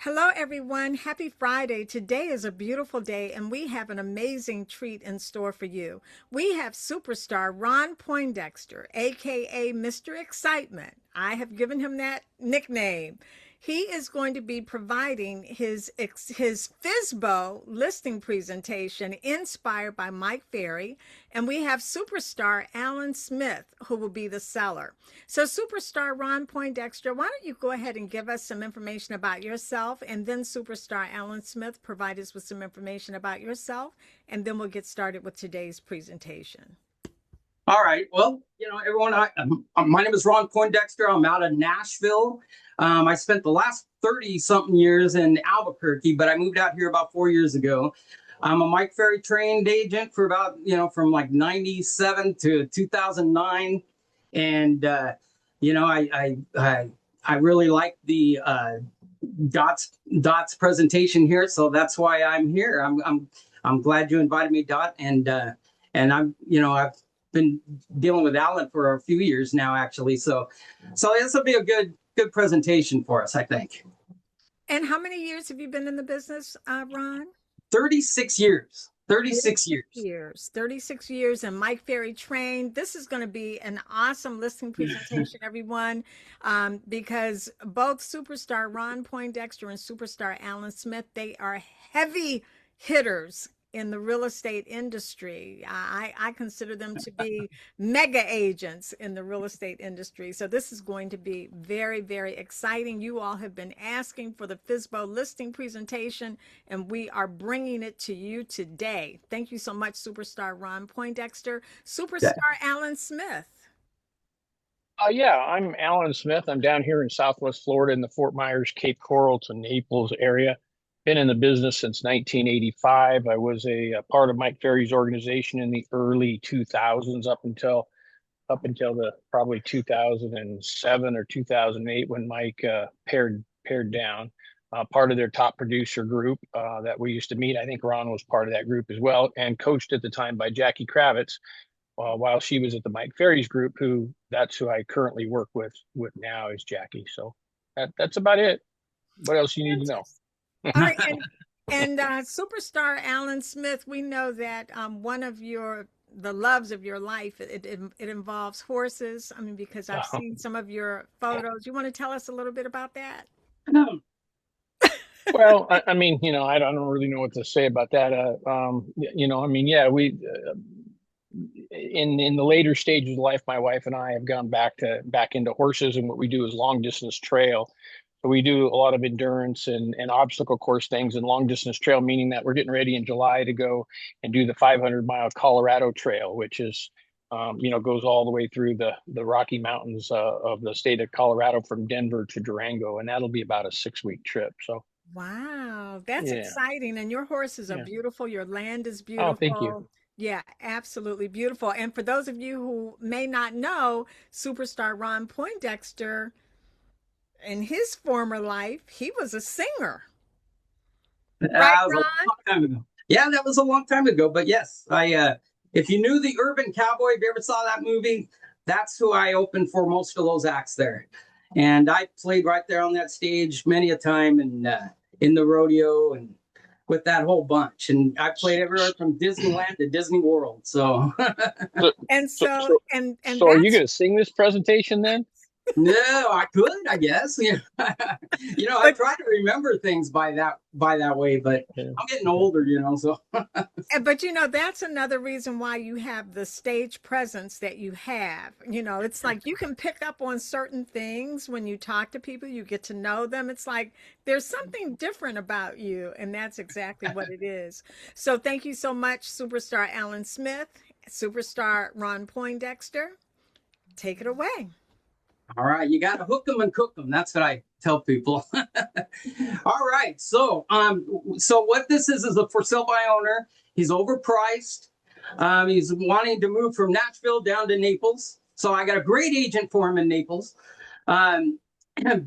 Hello, everyone. Happy Friday. Today is a beautiful day, and we have an amazing treat in store for you. We have superstar Ron Poindexter, aka Mr. Excitement. I have given him that nickname. He is going to be providing his FSBO listing presentation inspired by Mike Ferry, and we have superstar Alan Smith, who will be the seller. So, superstar Ron Poindexter, why don't you go ahead and give us some information about yourself, and then superstar Alan Smith provide us with some information about yourself, and then we'll get started with today's presentation. All right. Well, everyone, my name is Ron Poindexter. I'm out of Nashville. I spent the last 30-something years in Albuquerque, but I moved out here about 4 years ago. I'm a Mike Ferry trained agent for about, from like 97 to 2009. And, I really like the Dot's presentation here. So that's why I'm here. I'm glad you invited me, Dot. And I've been dealing with Alan for a few years now, actually. So this will be a good presentation for us, I think. And how many years have you been in the business, Ron? 36 years. 36 years. 36 years, and Mike Ferry trained. This is going to be an awesome listing presentation, everyone, because both superstar Ron Poindexter and superstar Alan Smith, they are heavy hitters in the real estate industry. I consider them to be mega agents in the real estate industry. So this is going to be very, very exciting. You all have been asking for the FSBO listing presentation, and we are bringing it to you today. Thank you so much, superstar Ron Poindexter. Superstar Alan Smith. Yeah, I'm Alan Smith. I'm down here in Southwest Florida in the Fort Myers, Cape Coral to Naples area. Been in the business since 1985. I was a part of Mike Ferry's organization in the early 2000s up until the probably 2007 or 2008 when Mike pared down. Part of their top producer group that we used to meet. I think Ron was part of that group as well, and coached at the time by Jackie Kravitz while she was at the Mike Ferry's group. That's who I currently work with now is Jackie. So that's about it. What else you need to know? All right, and superstar Alan Smith, we know that one of the loves of your life, it involves horses. I mean, because I've seen some of your photos. You want to tell us a little bit about that? Well, I mean, I don't really know what to say about that. Yeah, we in the later stages of life, my wife and I have gone back into horses, and what we do is long distance trail. So we do a lot of endurance and obstacle course things and long distance trail, meaning that we're getting ready in July to go and do the 500-mile Colorado Trail, which is, goes all the way through the Rocky Mountains of the state of Colorado from Denver to Durango. And that'll be about a 6-week trip. So. Wow, that's exciting. And your horses are beautiful. Your land is beautiful. Oh, thank you. Yeah, absolutely beautiful. And for those of you who may not know, superstar Ron Poindexter, in his former life, he was a singer. Right, Ron? A long time ago. Yeah, that was a long time ago. But yes, if you knew The Urban Cowboy, if you ever saw that movie, that's who I opened for most of those acts there. And I played right there on that stage many a time, and in the rodeo and with that whole bunch. And I played everywhere from Disneyland to Disney World. So so are you going to sing this presentation then? No, I could, I guess. I try to remember things by that way, but I'm getting older, so. But that's another reason why you have the stage presence that you have. It's like you can pick up on certain things when you talk to people, you get to know them. It's like there's something different about you, and that's exactly what it is. So thank you so much, superstar Alan Smith, superstar Ron Poindexter. Take it away. All right, you got to hook them and cook them. That's what I tell people. All right, so what this is a for sale by owner. He's overpriced. He's wanting to move from Nashville down to Naples. So I got a great agent for him in Naples.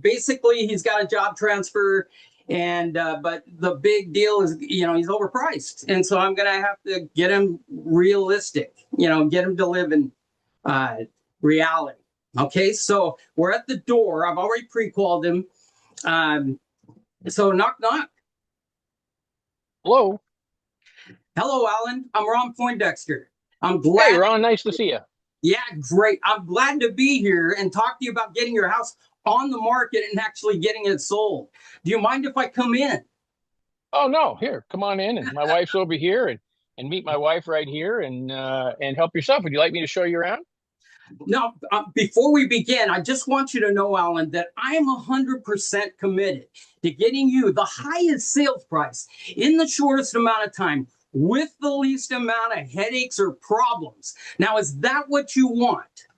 Basically, he's got a job transfer, and but the big deal is, he's overpriced, and so I'm gonna have to get him realistic. Get him to live in reality. Okay, so we're at the door. I've already pre-qualified him. So knock knock. Hello. Hello, Alan. I'm Ron Poindexter. I'm Hey, glad. Ron. Nice to see you. Yeah, great. I'm glad to be here and talk to you about getting your house on the market and actually getting it sold. Do you mind if I come in? Oh no, here, come on in. And my wife's over here, and meet my wife right here, and help yourself. Would you like me to show you around? Now, before we begin, I just want you to know, Alan, that I'm 100% committed to getting you the highest sales price in the shortest amount of time with the least amount of headaches or problems. Now, is that what you want?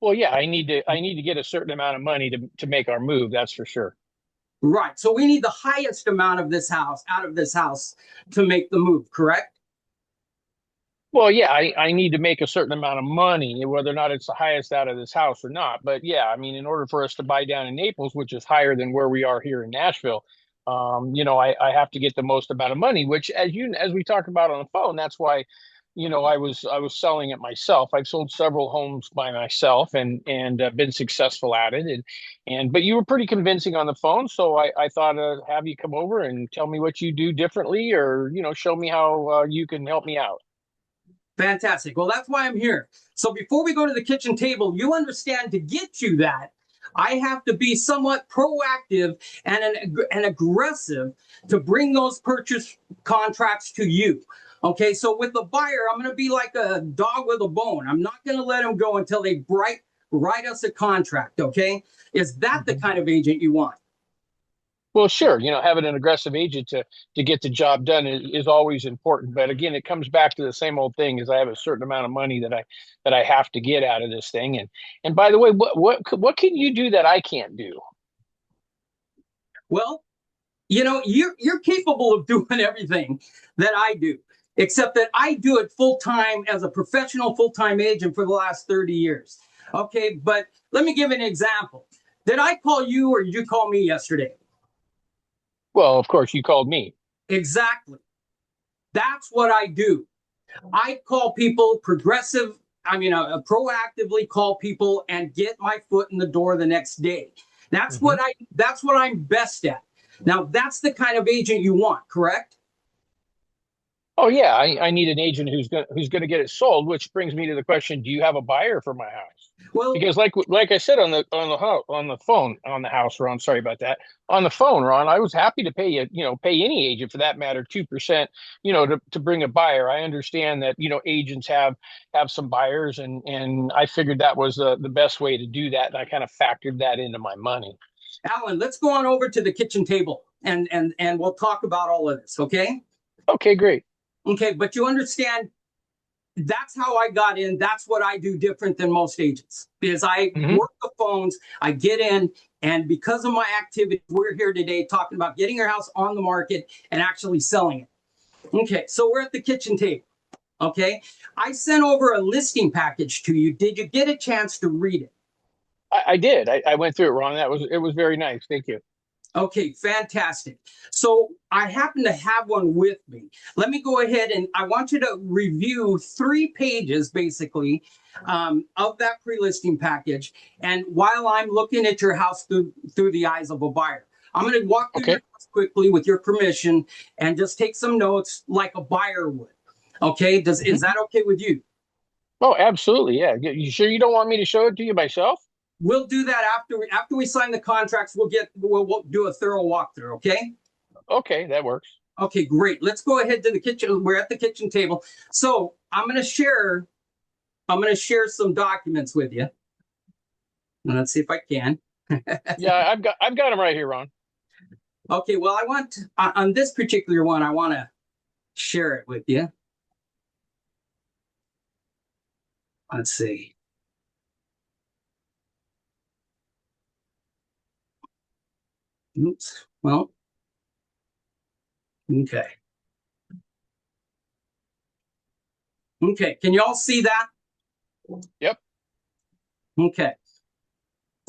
Well, yeah, I need to get a certain amount of money to make our move. That's for sure. Right. So we need the highest amount of this house out of this house to make the move, correct? Well, yeah, I need to make a certain amount of money, whether or not it's the highest out of this house or not. But yeah, I mean, in order for us to buy down in Naples, which is higher than where we are here in Nashville, I have to get the most amount of money. Which, as we talked about on the phone, that's why, I was selling it myself. I've sold several homes by myself and been successful at it. But you were pretty convincing on the phone, so I thought have you come over and tell me what you do differently, or show me how you can help me out. Fantastic. Well, that's why I'm here. So before we go to the kitchen table, you understand to get you that, I have to be somewhat proactive and aggressive to bring those purchase contracts to you. Okay, so with the buyer, I'm going to be like a dog with a bone. I'm not going to let them go until they write us a contract. Okay, is that the kind of agent you want? Well, sure. Having an aggressive agent to get the job done is always important. But again, it comes back to the same old thing: is I have a certain amount of money that I have to get out of this thing. And by the way, what can you do that I can't do? Well, you're capable of doing everything that I do, except that I do it full time as a professional full time agent for the last 30 years. Okay, but let me give an example. Did I call you or did you call me yesterday? Well, of course, you called me. Exactly. That's what I do. I call people progressive. Proactively call people and get my foot in the door the next day. That's Mhm. what I. That's what I'm best at. Now, that's the kind of agent you want, correct? Oh yeah, I need an agent who's gonna get it sold, which brings me to the question: do you have a buyer for my house? Well, Because like I said on the phone on the house, Ron. Sorry about that. On the phone, Ron, I was happy to pay pay any agent for that matter 2%, to bring a buyer. I understand that agents have some buyers, and I figured that was the best way to do that, and I kind of factored that into my money. Alan, let's go on over to the kitchen table and we'll talk about all of this, okay? Okay, great. Okay, but you understand that's how I got in. That's what I do different than most agents because I Hmm. work the phones, I get in, and because of my activity, we're here today talking about getting your house on the market and actually selling it. Okay, so we're at the kitchen table. Okay, I sent over a listing package to you. Did you get a chance to read it? I did. I went through it, Ron. It was very nice. Thank you. Okay, fantastic. So I happen to have one with me. Let me go ahead and I want you to review 3 pages basically of that pre-listing package. And while I'm looking at your house through the eyes of a buyer, I'm going to walk through your Okay. house quickly with your permission and just take some notes like a buyer would. Okay, is Mhm. that okay with you? Oh, absolutely. Yeah. You sure you don't want me to show it to you myself? We'll do that after we sign the contracts. We'll do a thorough walkthrough. Okay. Okay, that works. Okay, great. Let's go ahead to the kitchen. We're at the kitchen table. So I'm gonna share some documents with you. Let's see if I can. Yeah, I've got them right here, Ron. Okay, well, I want on this particular one, I want to share it with you. Let's see. Oops. Well, okay. Okay. Can you all see that? Yep. Okay.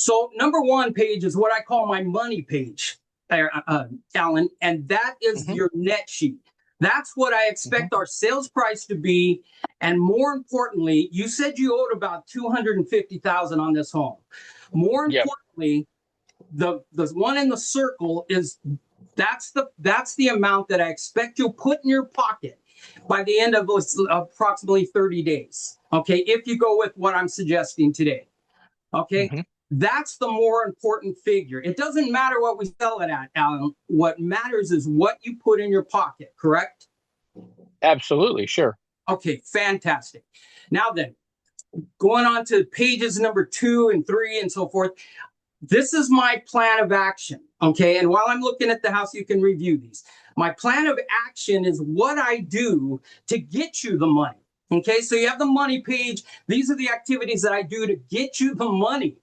So number one page is what I call my money page, Alan, and that is Hmm. your net sheet. That's what I Hmm. expect our sales price to be, and more importantly, you said you owed about 250,000 on this home. More Yep. importantly, the one in the circle is that's the amount that I expect you'll put in your pocket by the end of approximately 30 days. Okay, if you go with what I'm suggesting today. Okay, that's the more important figure. It doesn't matter what we sell it at, Alan. What matters is what you put in your pocket, correct? Absolutely, sure. Okay, fantastic. Now then, going on to pages number 2 and 3 and so forth. This is my plan of action, okay? And while I'm looking at the house, you can review these. My plan of action is what I do to get you the money, okay? So you have the money page. These are the activities that I do to get you the money.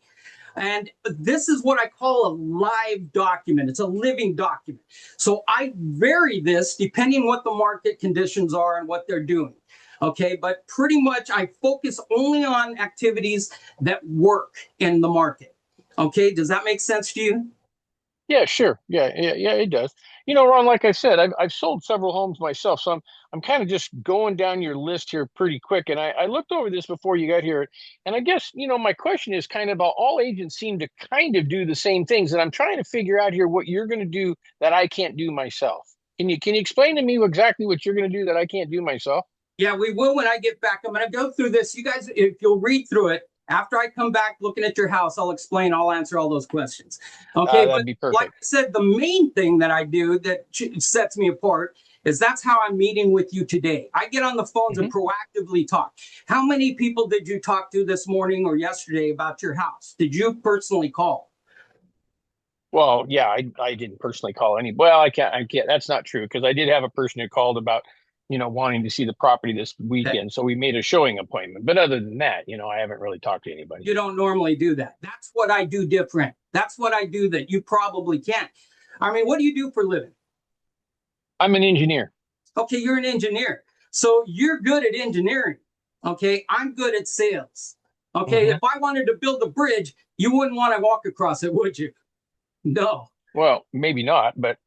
And this is what I call a live document. It's a living document. So I vary this depending what the market conditions are and what they're doing. Okay, but pretty much I focus only on activities that work in the market. Okay, does that make sense to you? Yeah, sure. Yeah, it does. Ron, like I said, I've sold several homes myself, so I'm kind of just going down your list here pretty quick. And I looked over this before you got here, and I guess my question is kind of about all agents seem to kind of do the same things, and I'm trying to figure out here what you're going to do that I can't do myself. Can you explain to me exactly what you're going to do that I can't do myself? Yeah, we will when I get back. I'm going to go through this. You guys, if you'll read through it, after I come back looking at your house, I'll explain, I'll answer all those questions. Okay, That'd but be like I perfect. said, the main thing that I do that sets me apart is that's how I'm meeting with you today. I get on the phones and proactively talk. How many people did you talk to this morning or yesterday about your house? Did you personally call? Well, yeah, I didn't personally call any. Well, I can't. That's not true because I did have a person who called about, wanting to see the property this Okay. weekend. So we made a showing appointment. But other than that, I haven't really talked to anybody. You don't normally do that. That's what I do different. That's what I do that you probably can't. I mean, what do you do for a living? I'm an engineer. Okay, you're an engineer. So you're good at engineering. Okay, I'm good at sales. Okay, if I wanted to build a bridge, you wouldn't want to walk across it, would you? No. Well, maybe not, but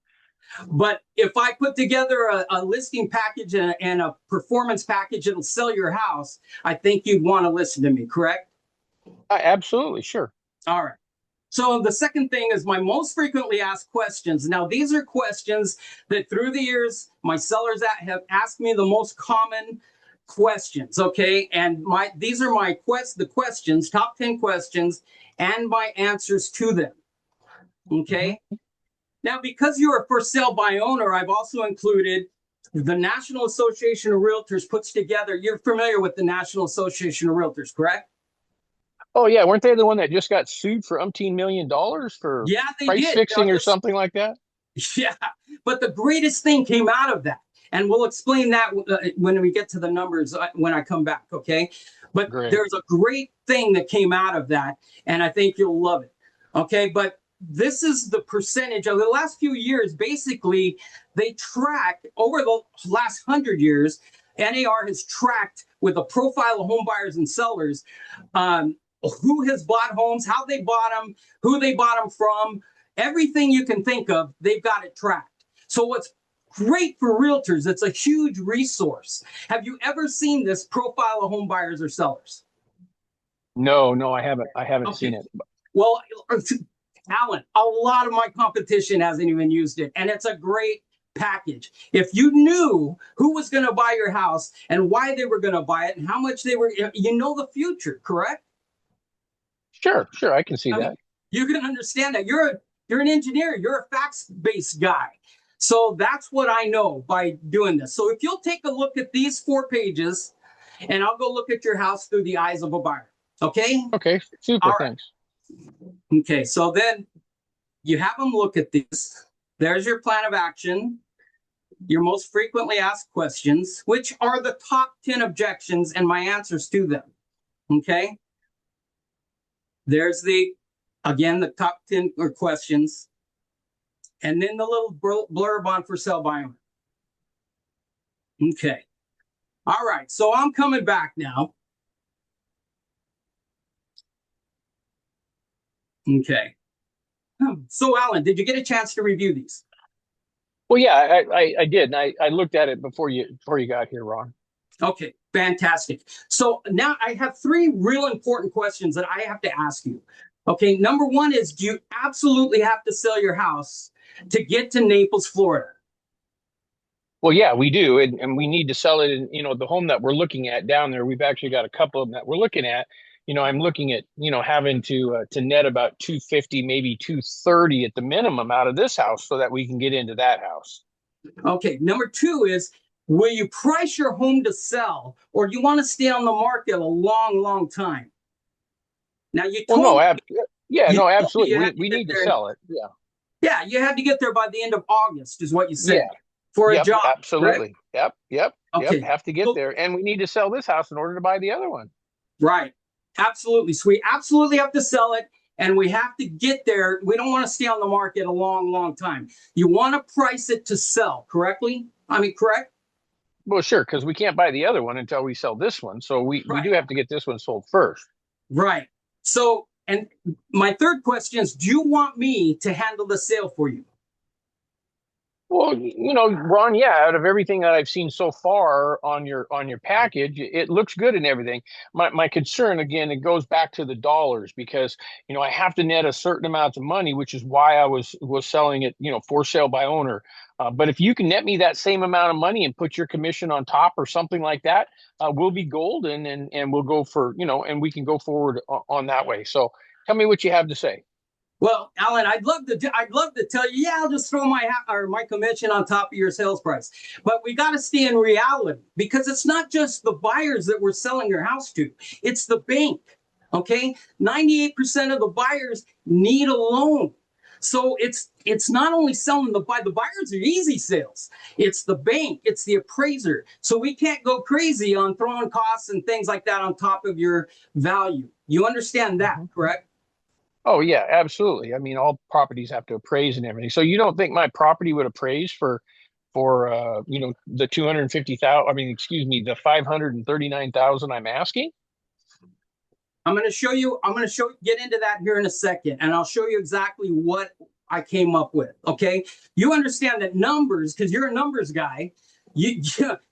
But if I put together a listing package and a performance package that'll sell your house, I think you'd want to listen to me, correct? absolutely, sure. All right. So the second thing is my most frequently asked questions. Now, these are questions that through the years, my sellers have asked me the most common questions, okay? And these are the questions, top 10 questions, and my answers to them, okay? Now, because you're a for sale by owner, I've also included the National Association of Realtors puts together, you're familiar with the National Association of Realtors, correct? Oh yeah, weren't they the one that just got sued for $umpteen million for Yeah, they price did. fixing or something like that? Yeah, but the greatest thing came out of that, and we'll explain that when we get to the numbers when I come back, okay? But Great. there's a great thing that came out of that, and I think you'll love it, okay? But this is the percentage of the last few years. Basically, they track over the last 100 years. NAR has tracked with a profile of home buyers and sellers who has bought homes, how they bought them, who they bought them from, everything you can think of, they've got it tracked. So what's great for realtors, it's a huge resource. Have you ever seen this profile of home buyers or sellers? No, I haven't. I haven't Okay. seen it. Well, Alan, a lot of my competition hasn't even used it, and it's a great package. If you knew who was going to buy your house and why they were going to buy it and how much they were, the future, correct? Sure, I can see I mean, that. you can understand that. You're an engineer. You're a facts-based guy. So that's what I know by doing this. So if you'll take a look at these 4 pages, and I'll go look at your house through the eyes of a buyer. Okay? Okay, super, All right. thanks. Okay, so then you have them look at these. There's your plan of action, your most frequently asked questions, which are the top 10 objections and my answers to them. Okay? There's the top 10 questions. And then the little blurb on for sale by owner. Okay. All right. So I'm coming back now. Okay. So Alan, did you get a chance to review these? Well, yeah, I did. And I looked at it before you got here, Ron. Okay, fantastic. So now I have 3 real important questions that I have to ask you. Okay, number one is, do you absolutely have to sell your house to get to Naples, Florida? Well, yeah, we do, and we need to sell it. And the home that we're looking at down there, we've actually got a couple of them that we're looking at. I'm looking at having to net about 250, maybe 230 at the minimum out of this house so that we can get into that house. Okay, number two is, will you price your home to sell, or do you want to stay on the market a long, long time? Now you Well, told no, me yeah, you no, told me you absolutely. had to We get need to there. sell it. Yeah. Yeah, you had to get there by the end of August, is what you said, Yeah. for a Yep, job, correct? absolutely. Yep. Okay. Have to get So, there. And we need to sell this house in order to buy the other one. right. Absolutely. So we absolutely have to sell it, and we have to get there. We don't want to stay on the market a long, long time. You want to price it to sell, correctly? I mean, correct? Well, sure, because we can't buy the other one until we sell this one. So we Right. do have to get this one sold first. Right. So, and my third question is, do you want me to handle the sale for you? Well, Ron, yeah, out of everything that I've seen so far on your package, it looks good and everything. My concern again, it goes back to the dollars because I have to net a certain amount of money, which is why I was selling it, for sale by owner. But if you can net me that same amount of money and put your commission on top or something like that, we'll be golden and we'll go for, and we can go forward on that way. So tell me what you have to say. Well, Alan, I'd love to tell you, yeah, I'll just throw my commission on top of your sales price. But we got to stay in reality, because it's not just the buyers that we're selling your house to. It's the bank. Okay? 98% of the buyers need a loan. So it's not only selling the buyers are easy sales. It's the bank, it's the appraiser. So we can't go crazy on throwing costs and things like that on top of your value. You understand that, Mhm. correct? Oh yeah, absolutely. I mean, all properties have to appraise and everything. So you don't think my property would appraise for the 250,000? I mean, excuse me, the 539,000 I'm asking? I'm going to show you. Get into that here in a second, and I'll show you exactly what I came up with. Okay, you understand that numbers, because you're a numbers guy.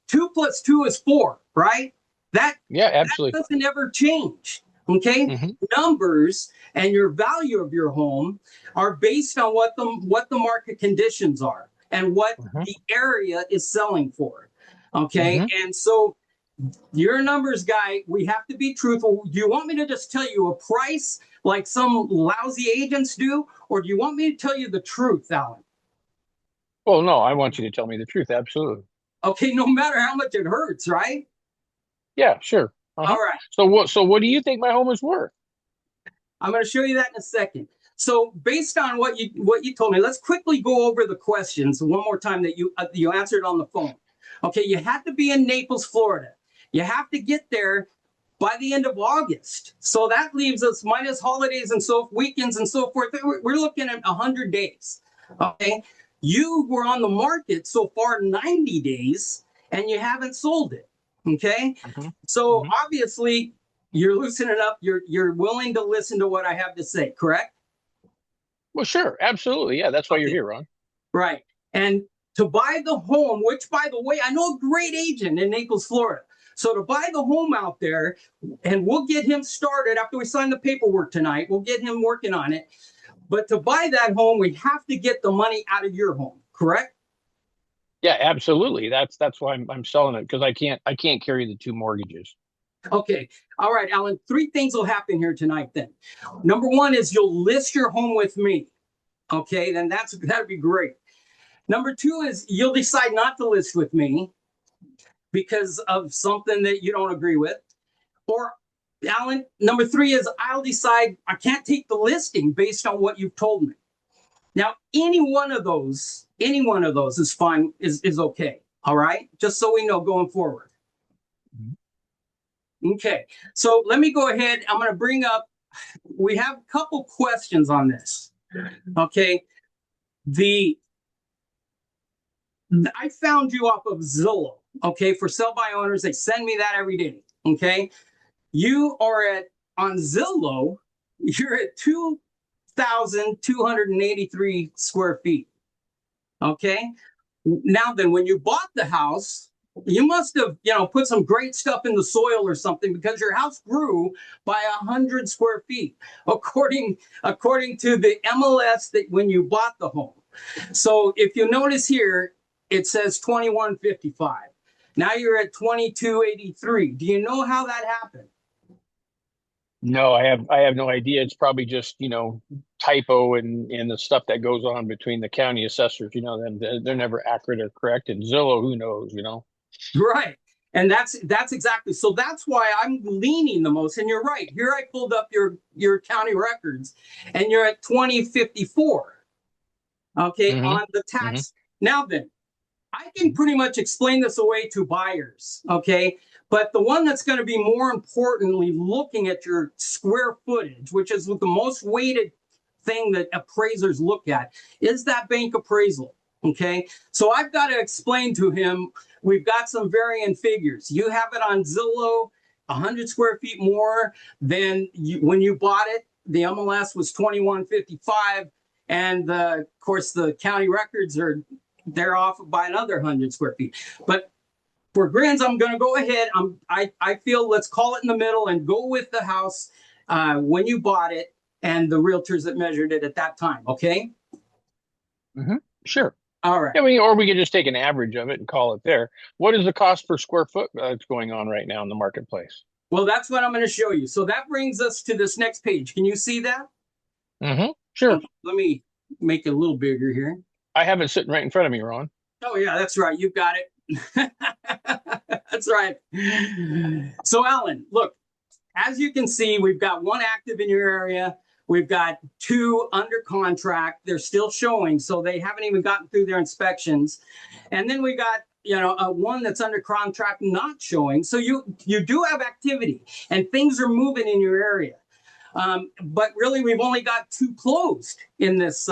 Two plus two is four, right? That Yeah, that absolutely. doesn't ever change. Okay, Hmm. numbers and your value of your home are based on what the market conditions are and what Hmm. the area is selling for. Okay, Hmm. and so you're a numbers guy. We have to be truthful. Do you want me to just tell you a price like some lousy agents do? Or do you want me to tell you the truth, Alan? Well, no, I want you to tell me the truth. Absolutely. Okay, no matter how much it hurts, right? Yeah, sure. All Uh-huh. right. So what do you think my home is worth? I'm going to show you that in a second. So based on what you told me, let's quickly go over the questions one more time that you answered on the phone. Okay, you have to be in Naples, Florida. You have to get there by the end of August. So that leaves us, minus holidays and so weekends and so forth. We're looking at 100 days. Okay, you were on the market so far 90 days and you haven't sold it. Okay, Hmm. so Hmm. obviously you're loosening up. You're willing to listen to what I have to say, correct? Well, sure, absolutely. Yeah, that's why you're Okay, here, Ron. right. And to buy the home, which by the way, I know a great agent in Naples, Florida. So to buy the home out there, and we'll get him started after we sign the paperwork tonight. We'll get him working on it. But to buy that home, we have to get the money out of your home, correct? Yeah, absolutely. That's why I'm selling it because I can't carry the two mortgages. Okay. All right, Alan. Three things will happen here tonight then. Number one is you'll list your home with me. Okay, then that'd be great. Number two is you'll decide not to list with me because of something that you don't agree with. Or, Alan, number three is I'll decide I can't take the listing based on what you've told me. Now, any one of those is fine, is okay. All right, just so we know going forward. Okay, so let me go ahead. I'm going to bring up. We have a couple questions on this. Okay, the I found you off of Zillow. Okay, for sell by owners, they send me that every day. Okay, you are at on Zillow. You're at 2,283 square feet. Okay. Now then, when you bought the house, You must have, put some great stuff in the soil or something, because your house grew by 100 square feet, according to the MLS that when you bought the home. So if you notice here, it says 2155. Now you're at 2283. Do you know how that happened? No, I have no idea. It's probably just, typo and the stuff that goes on between the county assessors, then they're never accurate or correct. And Zillow, who knows? Right. And that's exactly, so that's why I'm leaning the most. And you're right. Here I pulled up your county records, and you're at 2054. Okay, Mm-hmm. on the Mm-hmm. tax. Now then, I can pretty much explain this away to buyers. Okay. But the one that's going to be more importantly looking at your square footage, which is the most weighted thing that appraisers look at, is that bank appraisal. Okay. So I've got to explain to him, we've got some varying figures. You have it on Zillow, 100 square feet more than when you bought it. The MLS was 2155. And of course, the county records they're off by another 100 square feet. But for grins, I'm going to go ahead. I feel let's call it in the middle and go with the house when you bought it and the realtors that measured it at that time. Okay. Mm-hmm. Sure. All right. Yeah, or we could just take an average of it and call it there. What is the cost per square foot that's going on right now in the marketplace? Well, that's what I'm going to show you. So that brings us to this next page. Can you see that? Mm-hmm. Sure. Okay, let me make it a little bigger here. I have it sitting right in front of me, Ron. Oh, yeah, that's right. You've got it. That's right. So, Alan, look, as you can see, we've got one active in your area. We've got two under contract. They're still showing, so they haven't even gotten through their inspections. And then we got, one that's under contract not showing. So you do have activity, and things are moving in your area. But really, we've only got two closed in this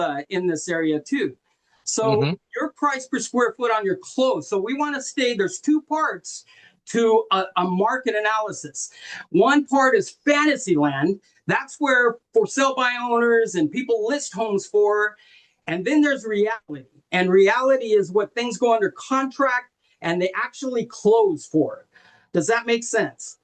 area too. So your price per square foot on your close. So we want to stay. There's two parts to a market analysis. One part is fantasy land. That's where for sale by owners and people list homes for. And then there's reality. And reality is what things go under contract and they actually close for. Does that make sense?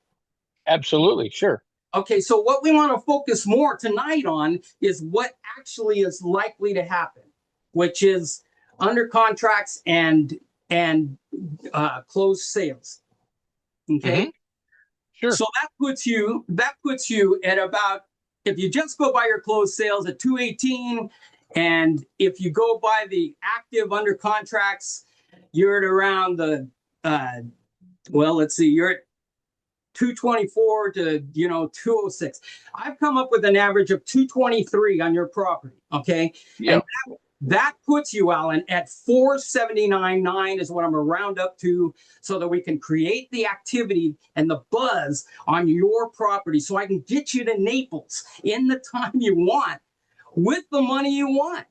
Absolutely. Sure. Okay, so what we want to focus more tonight on is what actually is likely to happen, which is under contracts and closed sales. Okay. Sure. So that puts you at about, if you just go by your closed sales, at 218, and if you go by the active under contracts, you're at around the let's see, you're at 224 to 206. I've come up with an average of 223 on your property. Okay. Yeah. And that puts you, Alan, at 479.9 is what I'm going to round up to, so that we can create the activity and the buzz on your property, so I can get you to Naples in the time you want with the money you want.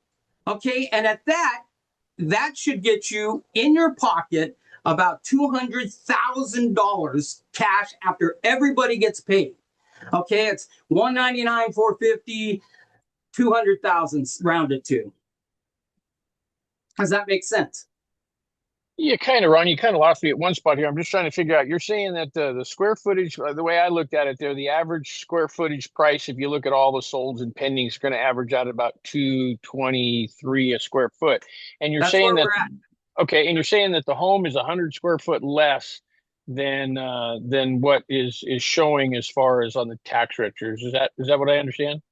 Okay. And at that should get you in your pocket about $200,000 cash after everybody gets paid. Okay, it's 199, 450, 200,000 rounded to. Does that make sense? Yeah, kind of, Ron. You kind of lost me at one spot here. I'm just trying to figure out. You're saying that the square footage, the way I looked at it there, the average square footage price, if you look at all the solds and pendings, is going to average out about 223 a square foot. And you're saying that. Okay, and you're saying that the home is 100 square foot less than what is showing as far as on the tax registers. Is that what I understand?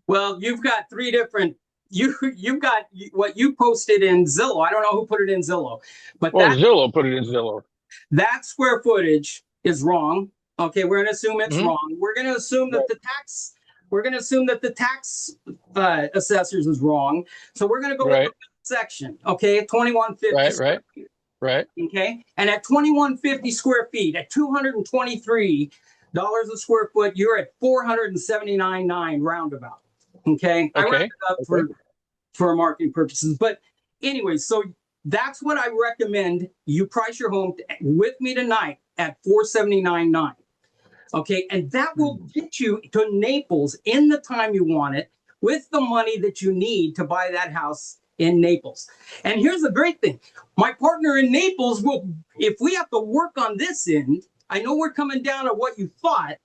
Well, you've got three different. You've got what you posted in Zillow. I don't know who put it in Zillow, but Zillow put it in Zillow. That square footage is wrong. Okay, we're going to assume it's wrong. We're going to assume that the tax. We're going to assume that the tax assessors is wrong. So we're going to go with the section, okay, 2150. Right. Okay, and at 2150 square feet, at $223 a square foot, you're at 479.9 roundabout. Okay, I rounded up for marketing purposes, but anyway, so that's what I recommend. You price your home with me tonight at 479.9. Okay, and that will get you to Naples in the time you want it, with the money that you need to buy that house in Naples. And here's the great thing. My partner in Naples will, if we have to work on this end, I know we're coming down to what you thought,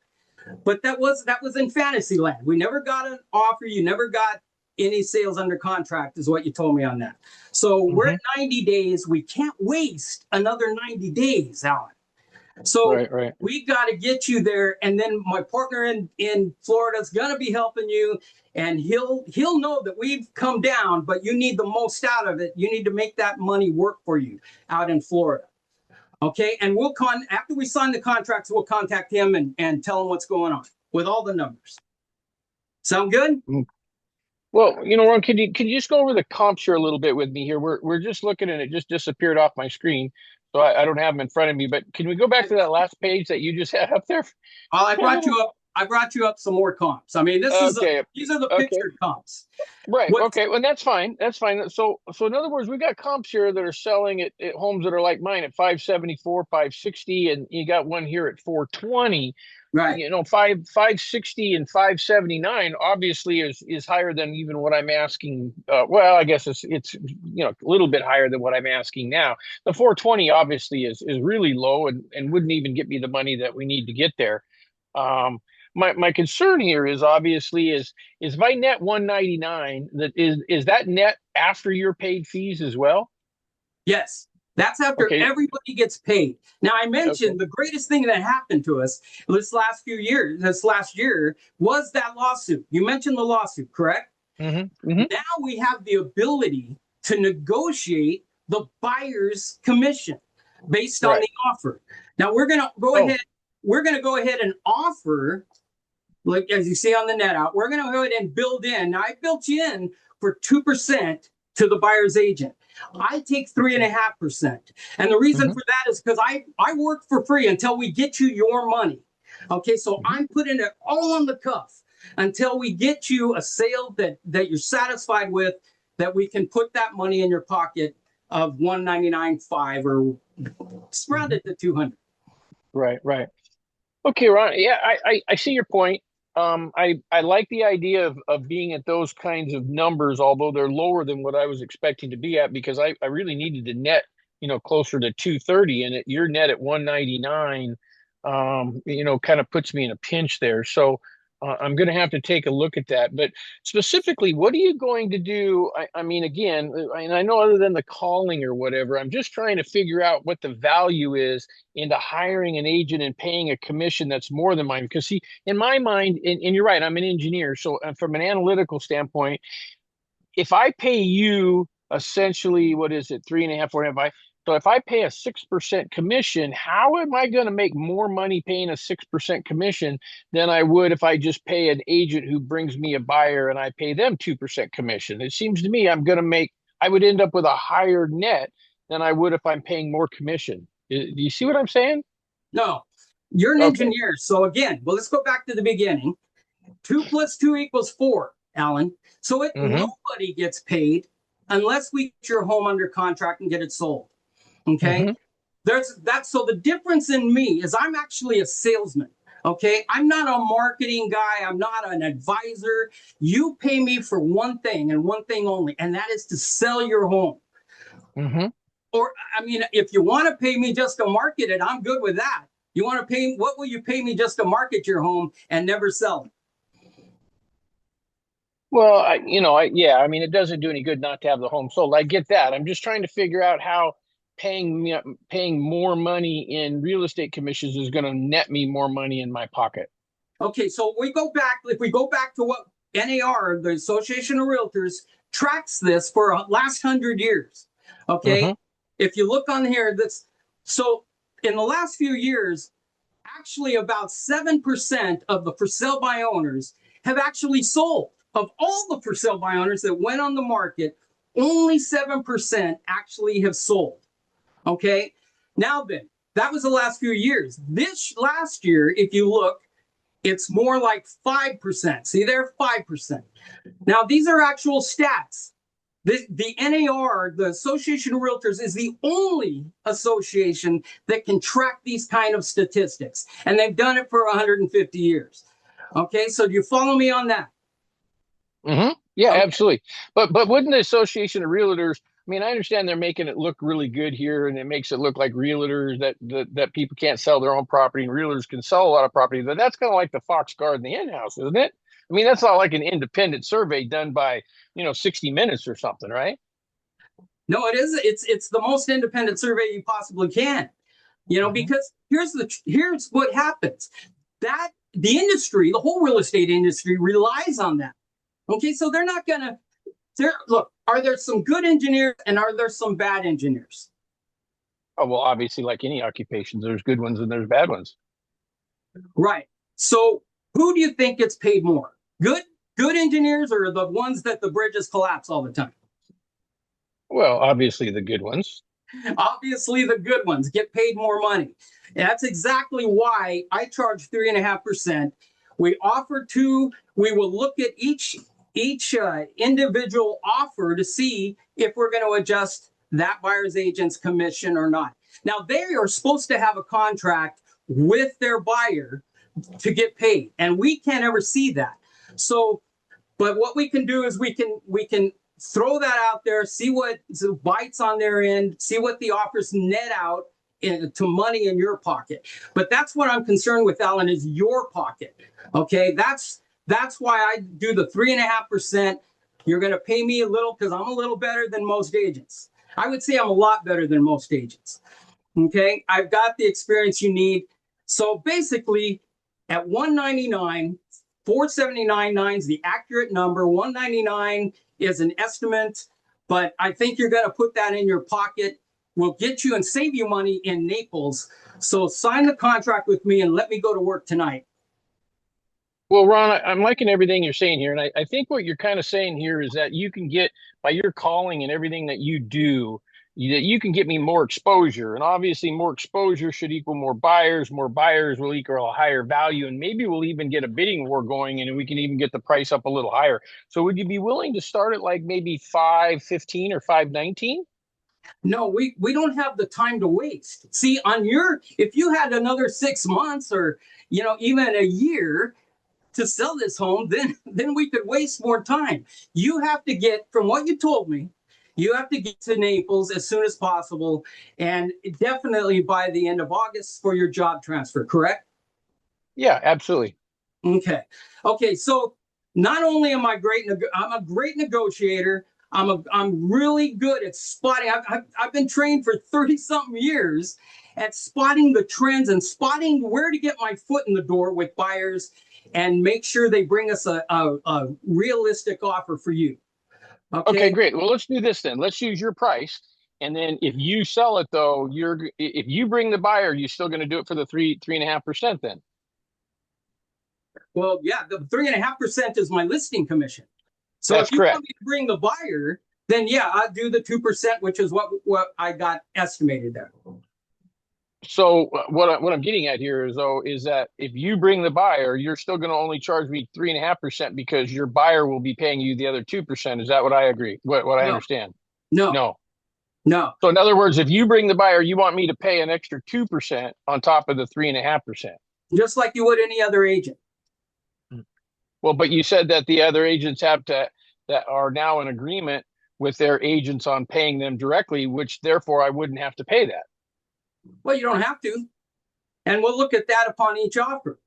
but that was in fantasy land. We never got an offer. You never got any sales under contract is what you told me on that. So we're at 90 days. We can't waste another 90 days, Alan. So we got to get you there. And then my partner in Florida is going to be helping you. And he'll know that we've come down, but you need the most out of it. You need to make that money work for you out in Florida. Okay. And after we sign the contracts, we'll contact him and tell him what's going on with all the numbers. Sound good? Well, Ron, can you just go over the comps here a little bit with me here? We're just looking and it just disappeared off my screen. So I don't have them in front of me, but can we go back to that last page that you just had up there? Well, I brought you up some more comps. I mean, these are the pictured comps. Right. Okay. Well, that's fine. That's fine. So in other words, we got comps here that are selling at homes that are like mine at 574, 560, and you got one here at 420. Right. 560 and 579 obviously is higher than even what I'm asking. Well, I guess it's a little bit higher than what I'm asking now. The 420 obviously is really low and wouldn't even get me the money that we need to get there. My concern here is obviously is if I net 199, is that net after your paid fees as well? Yes. That's after everybody gets paid. Now, I mentioned the greatest thing that happened to us this last year was that lawsuit. You mentioned the lawsuit, correct? Now we have the ability to negotiate the buyer's commission based on the offer. Now we're going to go ahead. We're going to go ahead and offer, like as you see on the net out, we're going to go ahead and build in. Now I built you in for 2% to the buyer's agent. I take 3.5%. And the reason for that is because I work for free until we get you your money. Okay, so I'm putting it all on the cuff until we get you a sale that you're satisfied with, that we can put that money in your pocket of 199.5 or round it to 200. Right. Okay, Ron. Yeah, I see your point. I like the idea of being at those kinds of numbers, although they're lower than what I was expecting to be at, because I really needed to net, closer to 230, and your net at 199, kind of puts me in a pinch there. So I'm going to have to take a look at that. But specifically, what are you going to do? I mean, again, and I know other than the calling or whatever, I'm just trying to figure out what the value is into hiring an agent and paying a commission that's more than mine. Because see, in my mind, and you're right, I'm an engineer. So from an analytical standpoint, if I pay you essentially, what is it, 3.5, 4.5, so if I pay a 6% commission, how am I going to make more money paying a 6% commission than I would if I just pay an agent who brings me a buyer and I pay them 2% commission? It seems to me I would end up with a higher net than I would if I'm paying more commission. Do you see what I'm saying? No, you're an engineer. So again, let's go back to the beginning. 2 + 2 = 4, Alan. So nobody gets paid unless we get your home under contract and get it sold. Okay. So the difference in me is I'm actually a salesman. Okay. I'm not a marketing guy. I'm not an advisor. You pay me for one thing and one thing only, and that is to sell your home. Or, I mean, if you want to pay me just to market it, I'm good with that. You want to pay, what will you pay me just to market your home and never sell it? Well, I mean, it doesn't do any good not to have the home sold. I get that. I'm just trying to figure out how paying more money in real estate commissions is going to net me more money in my pocket. Okay, so if we go back to what NAR, the Association of Realtors, tracks this for the last 100 years. Okay, if you look on here, so in the last few years, actually about 7% of the for sale by owners have actually sold. Of all the for sale by owners that went on the market, only 7% actually have sold. Okay, now then, that was the last few years. This last year, if you look, it's more like 5%. See there, 5%. Now, these are actual stats. The NAR, the Association of Realtors, is the only association that can track these kind of statistics. And they've done it for 150 years. Okay, so do you follow me on that? Yeah, Okay. absolutely. But wouldn't the Association of Realtors, I mean, I understand they're making it look really good here, and it makes it look like realtors that people can't sell their own property and realtors can sell a lot of property. But that's kind of like the Fox Guard and the Hen House, isn't it? I mean, that's not like an independent survey done by, 60 Minutes or something, right? No, it is. It's the most independent survey you possibly can. Mhm. Because here's what happens. That the industry, the whole real estate industry relies on that. Okay, so they're not gonna look, are there some good engineers and are there some bad engineers? Oh, well, obviously, like any occupations, there's good ones and there's bad ones. Right. So who do you think gets paid more? Good engineers or the ones that the bridges collapse all the time? Well, obviously the good ones. Obviously, the good ones get paid more money. And that's exactly why I charge 3.5%. We offer two. We will look at each individual offer to see if we're going to adjust that buyer's agent's commission or not. Now they are supposed to have a contract with their buyer to get paid, and we can't ever see that. So, but what we can do is we can throw that out there, see what bites on their end, see what the offers net out to money in your pocket. But that's what I'm concerned with, Alan, is your pocket. Okay, that's why I do the 3.5%. You're going to pay me a little because I'm a little better than most agents. I would say I'm a lot better than most agents. Okay, I've got the experience you need. So basically, at 199, 479.9 is the accurate number. 199 is an estimate, but I think you're going to put that in your pocket. We'll get you and save you money in Naples. So sign the contract with me and let me go to work tonight. Well, Ron, I'm liking everything you're saying here. And I think what you're kind of saying here is that you can get, by your calling and everything that you do, that you can get me more exposure. And obviously, more exposure should equal more buyers. More buyers will equal a higher value. And maybe we'll even get a bidding war going and we can even get the price up a little higher. So, would you be willing to start at like maybe 515 or 519? No, we don't have the time to waste. See, if you had another 6 months or even a year to sell this home, then we could waste more time. You have to get, from what you told me, you have to get to Naples as soon as possible, and definitely by the end of August for your job transfer, correct? Yeah, absolutely. Okay. So not only am I great, I'm a great negotiator. I'm really good at spotting. I've been trained for 30 something years at spotting the trends and spotting where to get my foot in the door with buyers and make sure they bring us a realistic offer for you. Okay, Okay. great. Well, let's do this then. Let's use your price. And then if you sell it though, if you bring the buyer, you're still going to do it for the 3.5% then. Well, yeah, the 3.5% is my listing commission. So That's if you correct. want me to bring the buyer, then yeah, I'll do the 2%, which is what I got estimated there. So what I'm getting at here is that if you bring the buyer, you're still going to only charge me 3.5% because your buyer will be paying you the other 2%. Is that what I agree? What I No, understand? no, No. no. So in other words, if you bring the buyer, you want me to pay an extra 2% on top of the 3.5%. Just like you would any other agent. Well, but you said that the other agents that are now in agreement with their agents on paying them directly, which therefore I wouldn't have to pay that. Well, you don't have to. And we'll look at that upon each offer.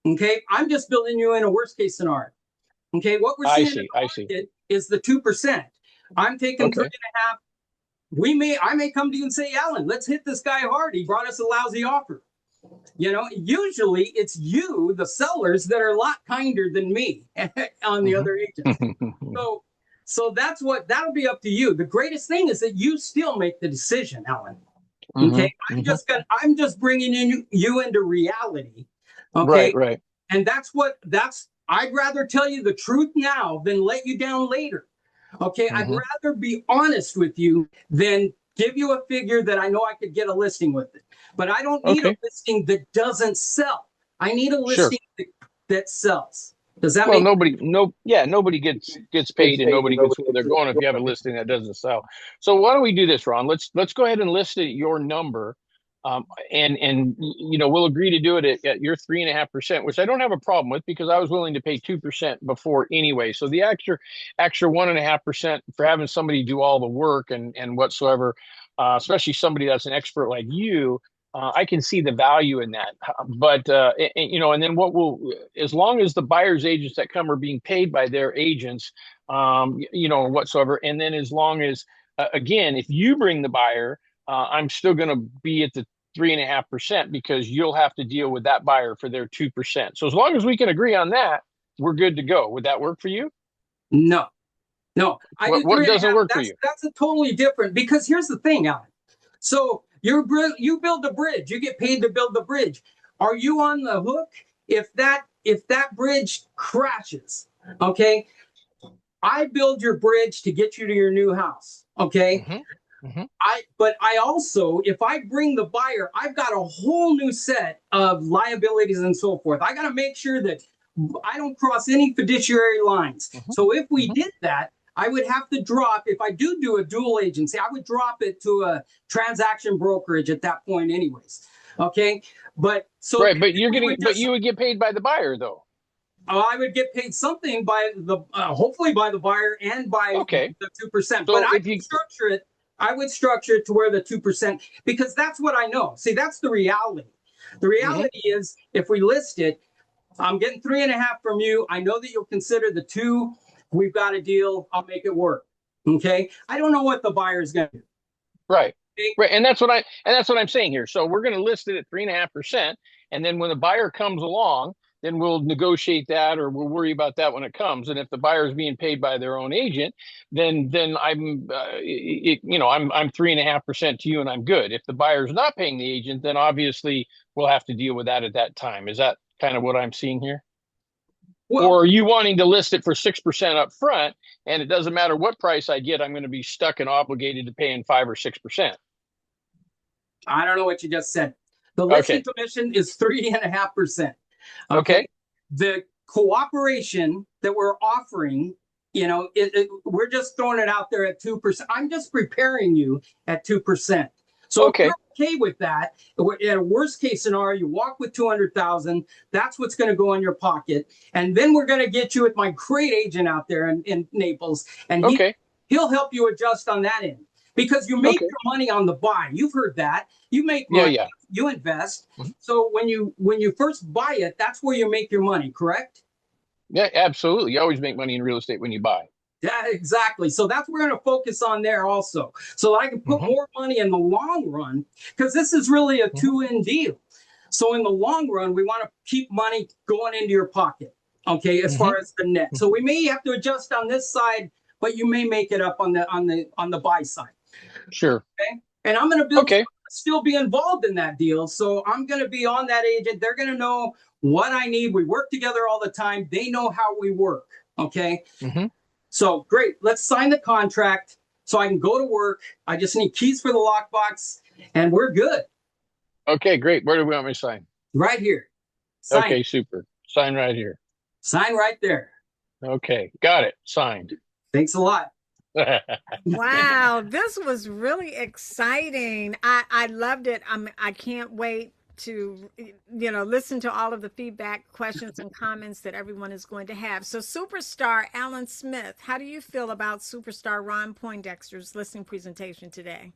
Okay. I'm just building you in a worst case scenario. Okay. What we're I seeing in the see. I see. market is the 2%. I'm taking three Okay. and a half. I may come to you and say, Alan, let's hit this guy hard. He brought us a lousy offer. Usually it's you, the sellers, that are a lot kinder than me on the other agents. So that'll be up to you. The greatest thing is that you still make the decision, Alan. Okay, I'm just bringing you into reality. Okay, Right, right. and I'd rather tell you the truth now than let you down later. Okay, I'd Hmm. rather be honest with you than give you a figure that I know I could get a listing with it. But I don't need a Okay. listing that doesn't sell. I need a Sure. listing that sells. Does that Well, make nobody gets paid and nobody gets where they're going if you have a listing that doesn't sell. So why don't we do this, Ron? Let's go ahead and list it at your number. And we'll agree to do it at your 3.5%, which I don't have a problem with because I was willing to pay 2% before anyway. So the extra 1.5% for having somebody do all the work and whatsoever, especially somebody that's an expert like you, I can see the value in that. But and then as long as the buyer's agents that come are being paid by their agents, whatsoever, and then as long as again, if you bring the buyer, I'm still going to be at the 3.5% because you'll have to deal with that buyer for their 2%. So as long as we can agree on that, we're good to go. Would that work for you? No. What doesn't work for you? That's a totally different, because here's the thing, Alan. So you build a bridge, you get paid to build the bridge. Are you on the hook if that bridge crashes? Okay. I build your bridge to get you to your new house. Okay. But I also, if I bring the buyer, I've got a whole new set of liabilities and so forth. I got to make sure that I don't cross any fiduciary lines. So if we did that, I would have to drop, if I do a dual agency, I would drop it to a transaction brokerage at that point anyways. Okay. But so. Right. But you would get paid by the buyer though. I would get paid something by hopefully by the buyer and by the 2%. So but I would structure it to where the 2%, because that's what I know. See, that's the reality. The reality is, if we list it, I'm getting 3.5 from you. I know that you'll consider the 2. We've got a deal. I'll make it work. Okay. I don't know what the buyer is going to do. Right. Okay? Right. And that's what I'm saying here. So we're going to list it at 3.5%. And then when the buyer comes along, then we'll negotiate that, or we'll worry about that when it comes. And if the buyer is being paid by their own agent, then I'm 3.5% to you, and I'm good. If the buyer's not paying the agent, then obviously we'll have to deal with that at that time. Is that kind of what I'm seeing here? Well, or are you wanting to list it for 6% up front, and it doesn't matter what price I get, I'm going to be stuck and obligated to paying 5 or 6%? I don't know what you just said. The listing commission is 3.5%. Okay. The cooperation that we're offering, we're just throwing it out there at 2%. I'm just preparing you at 2%. So if you're okay with that, in a worst case scenario, you walk with 200,000. That's what's going to go in your pocket, and then we're going to get you with my great agent out there in Naples, and he'll help you adjust on that end. Because you make your money on the buy. You've heard that. You make money, you invest. So when you first buy it, that's where you make your money, correct? Yeah, absolutely. You always make money in real estate when you buy. Yeah, exactly. So that's what we're going to focus on there also. So I can put more money in the long run, because this is really a two-in deal. So in the long run, we want to keep money going into your pocket, as far as the net. So we may have to adjust on this side, but you may make it up on the buy side. Sure. Okay. And I'm going to still be involved in that deal. So I'm going to be on that agent. They're going to know what I need. We work together all the time. They know how we work. Okay. So great. Let's sign the contract so I can go to work. I just need keys for the lockbox, and we're good. Okay, great. Where do we want me to sign? Right here. Sign. Okay, super. Sign right here. Sign right there. Okay, got it. Signed. Thanks a lot. Wow, this was really exciting. I loved it. I can't wait to listen to all of the feedback, questions, and comments that everyone is going to have. So Superstar Alan Smith, how do you feel about Superstar Ron Poindexter's listing presentation today?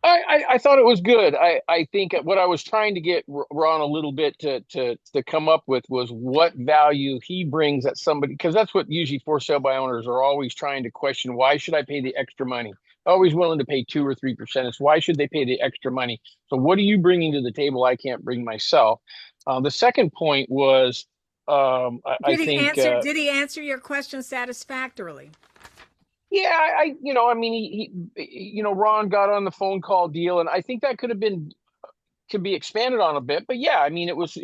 I thought it was good. I think what I was trying to get Ron a little bit to come up with was what value he brings at somebody, because that's what usually for sale by owners are always trying to question. Why should I pay the extra money? Always willing to pay 2 or 3%. It's why should they pay the extra money? So what are you bringing to the table I can't bring myself? The second point was, did he answer your question satisfactorily? Yeah, Ron got on the phone call deal, and I think that could be expanded on a bit. But yeah, I mean, it was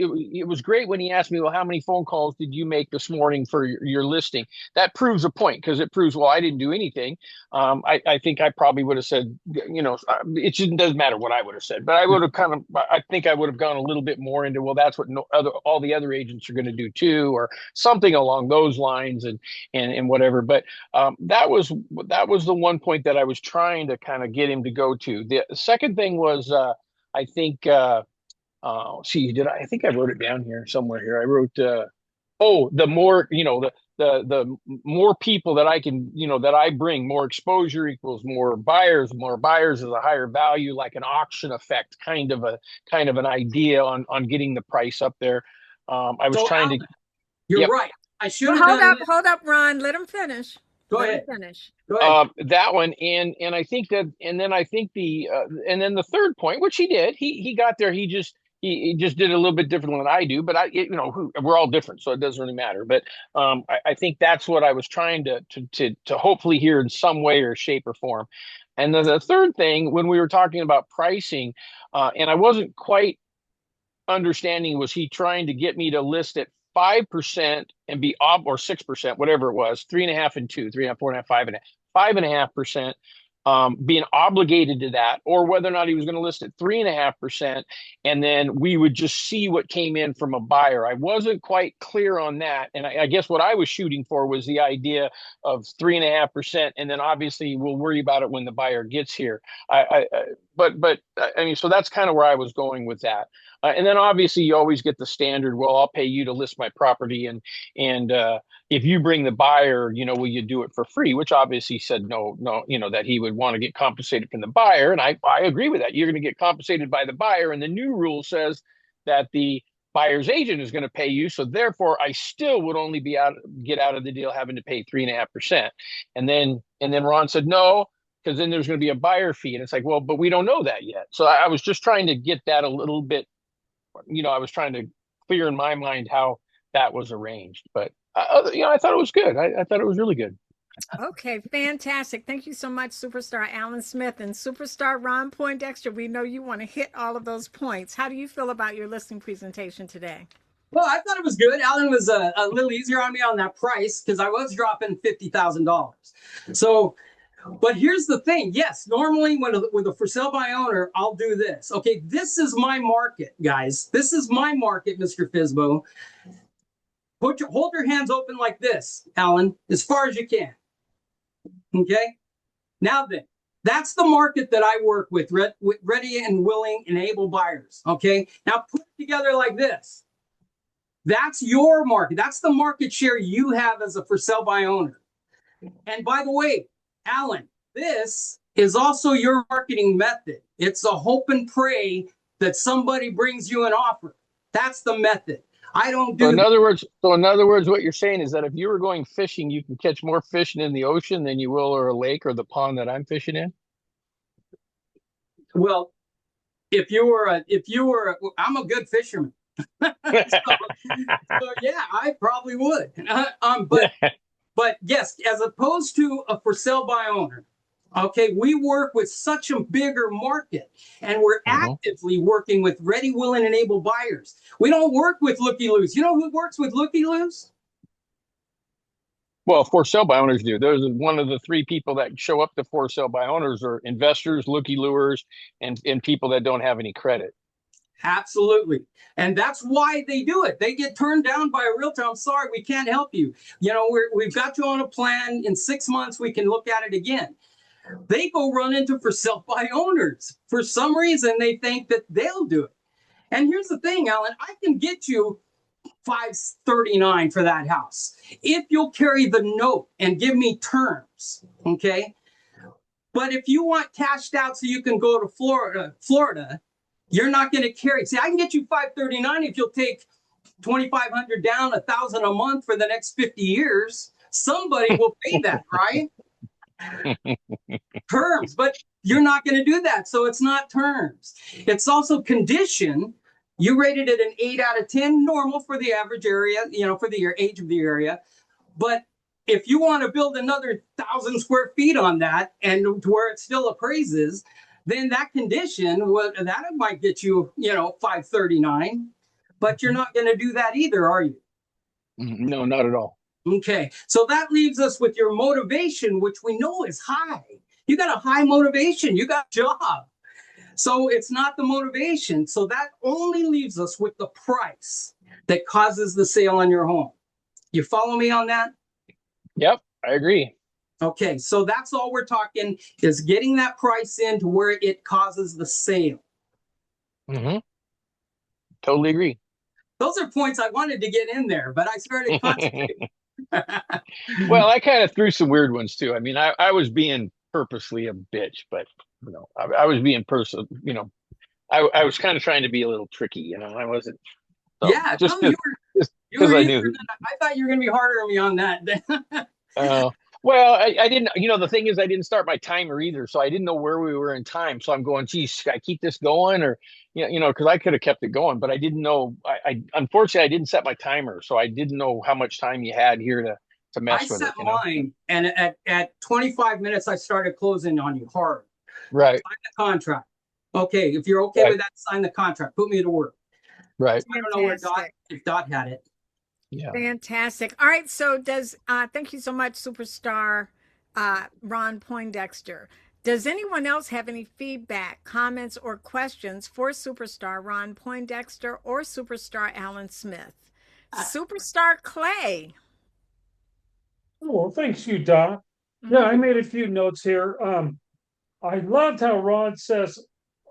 great when he asked me, well, how many phone calls did you make this morning for your listing? That proves a point, because it proves, well, I didn't do anything. I think I probably would have said, it just doesn't matter what I would have said, but I would have I think I would have gone a little bit more into, well, that's what all the other agents are going to do too, or something along those lines, and whatever. But that was the one point that I was trying to kind of get him to go to. The second thing was, I think I think I wrote it down here somewhere here. I wrote the more, the more people that I can, that I bring, more exposure equals more buyers. More buyers is a higher value, like an auction effect, kind of an idea on getting the price up there. I was So trying Alan, to. you're Yep. right. I should Well, have done this. hold up, Ron. Let him finish. Go Let him ahead. finish. Go ahead. That one, and I think that, and then I think and then the third point, which he did, he got there. He just did it a little bit different than I do, but we're all different, so it doesn't really matter. But I think that's what I was trying to hopefully hear in some way or shape or form. And then the third thing, when we were talking about pricing, and I wasn't quite understanding, was he trying to get me to list at 5% and be or 6%, whatever it was, 3.5 and 2, 3.5, 4.5, 5.5%, being obligated to that, or whether or not he was going to list at 3.5%, and then we would just see what came in from a buyer. I wasn't quite clear on that, and I guess what I was shooting for was the idea of 3.5%, and then obviously we'll worry about it when the buyer gets here. But I mean, so that's kind of where I was going with that. And then obviously you always get the standard, well, I'll pay you to list my property, and if you bring the buyer, will you do it for free? Which obviously said no, that he would want to get compensated from the buyer. And I agree with that. You're going to get compensated by the buyer. And the new rule says that the buyer's agent is going to pay you. So therefore, I still would only get out of the deal having to pay 3.5%. And then Ron said no, because then there's going to be a buyer fee. And it's like, well, but we don't know that yet. So I was just trying to get that a little bit, I was trying to clear in my mind how that was arranged. But I thought it was good. I thought it was really good. Okay, fantastic. Thank you so much, Superstar Alan Smith and Superstar Ron Poindexter. We know you want to hit all of those points. How do you feel about your listing presentation today? Well, I thought it was good. Alan was a little easier on me on that price because I was dropping $50,000. So, but here's the thing. Yes, normally with a for sale by owner, I'll do this. Okay, this is my market, guys. This is my market, Mr. FSBO. Hold your hands open like this, Alan, as far as you can. Okay. Now then, that's the market that I work with ready and willing and able buyers. Okay. Now put it together like this. That's your market. That's the market share you have as a for sale by owner. And by the way, Alan, this is also your marketing method. It's a hope and pray that somebody brings you an offer. That's the method. I don't do. So in other words, what you're saying is that if you were going fishing, you can catch more fish in the ocean than you will or a lake or the pond that I'm fishing in. Well, if you were, I'm a good fisherman. so yeah, I probably would. But yes, as opposed to a for sale by owner. Okay, we work with such a bigger market, and we're actively working with ready, willing, and able buyers. We don't work with looky-loos. You know who works with looky-loos? Well, for sale by owners do. There's one of the three people that show up to for sale by owners are investors, looky-loers, and people that don't have any credit. Absolutely. And that's why they do it. They get turned down by a realtor. I'm sorry, we can't help you. We've got you on a plan. In 6 months, we can look at it again. They go run into for sale by owners. For some reason, they think that they'll do it. And here's the thing, Alan, I can get you $539 for that house if you'll carry the note and give me terms. Okay. But if you want cashed out so you can go to Florida, you're not going to carry. See, I can get you $539 if you'll take $2,500 down, $1,000 a month for the next 50 years. Somebody will pay that, right? Terms, but you're not going to do that. So it's not terms. It's also condition. You rated it an 8 out of 10, normal for the average area, for the age of the area. But if you want to build another 1,000 square feet on that and to where it still appraises, then that condition that might get you, $539. But you're not going to do that either, are you? No, not at all. Okay, so that leaves us with your motivation, which we know is high. You got a high motivation. You got a job. So it's not the motivation. So that only leaves us with the price that causes the sale on your home. You follow me on that? Yep, I agree. Okay, so that's all we're talking is getting that price in to where it causes the sale. Hmm. Totally agree. Those are points I wanted to get in there, but I started concentrating. Well, I kind of threw some weird ones too. I mean, I was being purposely a bitch, but I was being I was kind of trying to be a little tricky, I wasn't. So Yeah, just no, because just you because were I easier knew. than I thought you were going to be harder on me on that. Uh, well, I didn't, the thing is, I didn't start my timer either, so I didn't know where we were in time. So I'm going, geez, should I keep this going, or because I could have kept it going, but I didn't know. I unfortunately I didn't set my timer, so I didn't know how much time you had here to I mess with set it. mine, and at 25 minutes, I started closing on you hard. Right, Sign the contract. Okay, if you're okay right, with that, sign the contract. Put me to work. right. So I don't know where Fantastic. if Dot had it. Yeah. Fantastic. All right. So does thank you so much, superstar Ron Poindexter. Does anyone else have any feedback, comments, or questions for superstar Ron Poindexter or superstar Alan Smith? Superstar Clay. Well, thanks you, Doc. Yeah, Mhm. I made a few notes here. I loved how Rod says,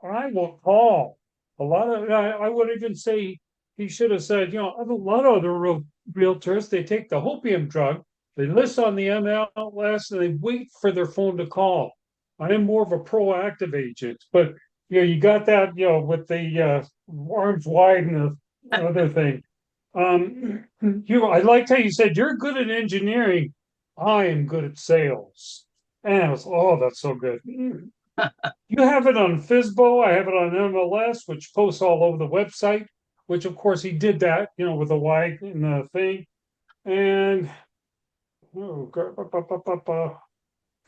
I will call. A lot of, I would even say he should have said, a lot of other realtors, they take the hopium drug, they list on the MLS, and they wait for their phone to call. I am more of a proactive agent, but you got that, with the arms wide and the other thing. I liked how you said you're good at engineering. I am good at sales. And I was, oh, that's so good. You have it on FSBO. I have it on MLS, which posts all over the website, which of course he did that, with the Y in the thing. And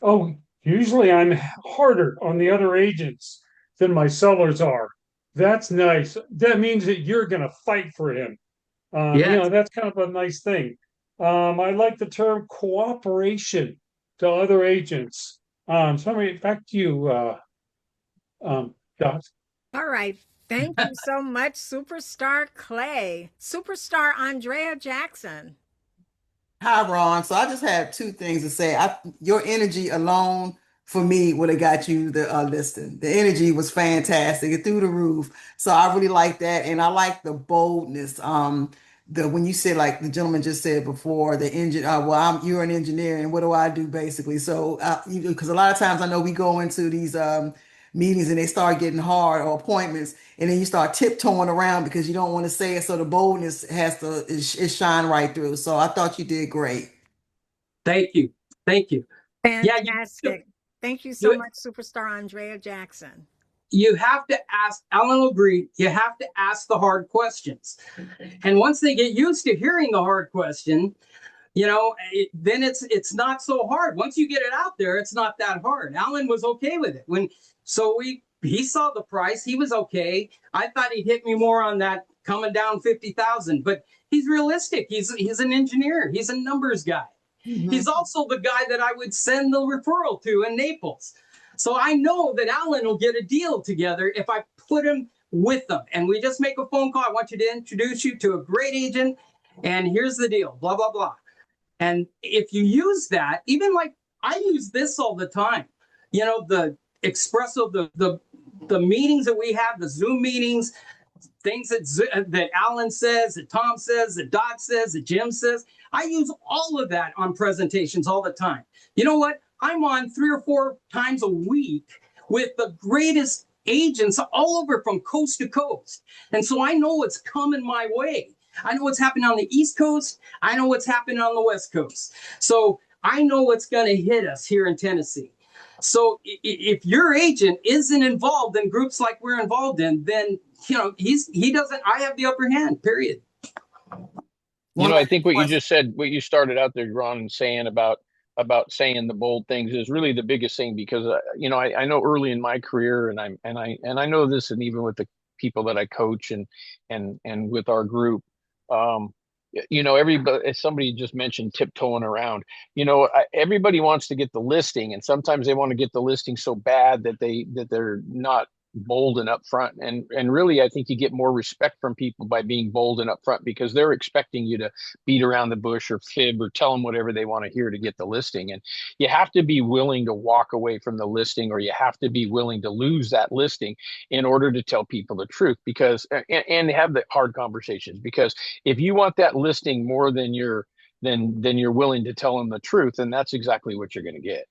oh, usually I'm harder on the other agents than my sellers are. That's nice. That means that you're going to fight for him. Yes. That's kind of a nice thing. I like the term cooperation to other agents. Back to you, Dot. All right. Thank you so much, superstar Clay. Superstar Andrea Jackson. Hi, Ron. So I just have two things to say. Your energy alone for me would have got you the listing. The energy was fantastic and through the roof. So I really like that, and I like the boldness. The when you said like the gentleman just said before, the engine. Well, you're an engineer, and what do I do basically? So because a lot of times I know we go into these meetings and they start getting hard or appointments, and then you start tiptoeing around because you don't want to say it. So the boldness has to is shine right through. So I thought you did great. Thank you. Thank you. Yeah, Fantastic. Thank you so you, much, superstar Andrea Jackson. you have to ask, Alan will agree, you have to ask the hard questions. And once they get used to hearing the hard question, then it's not so hard. Once you get it out there, it's not that hard. Alan was okay with it. He saw the price, he was okay. I thought he'd hit me more on that coming down 50,000, but he's realistic. He's an engineer, he's a numbers guy. Mhm. He's also the guy that I would send the referral to in Naples. So I know that Alan will get a deal together if I put him with them. And we just make a phone call. I want you to introduce you to a great agent. And here's the deal, blah, blah, blah. And if you use that, even like I use this all the time, the espresso, the meetings that we have, the Zoom meetings, things that Alan says, that Tom says, that Dot says, that Jim says. I use all of that on presentations all the time. You know what? I'm on 3 or 4 times a week with the greatest agents all over from coast to coast. And so I know what's coming my way. I know what's happening on the East Coast. I know what's happening on the West Coast. So I know what's going to hit us here in Tennessee. So if your agent isn't involved in groups like we're involved in, then he doesn't. I have the upper hand. Period. One I last think what you question. just said, what you started out there, Ron, saying about saying the bold things is really the biggest thing because I know early in my career and I know this, and even with the people that I coach and with our group, um everybody, as somebody just mentioned, tiptoeing around. Everybody wants to get the listing, and sometimes they want to get the listing so bad that they're not bold and upfront. And really, I think you get more respect from people by being bold and upfront, because they're expecting you to beat around the bush or fib or tell them whatever they want to hear to get the listing. And you have to be willing to walk away from the listing, or you have to be willing to lose that listing in order to tell people the truth, because and have the hard conversations. Because if you want that listing more than you're willing to tell them the truth, and that's exactly what you're going to get.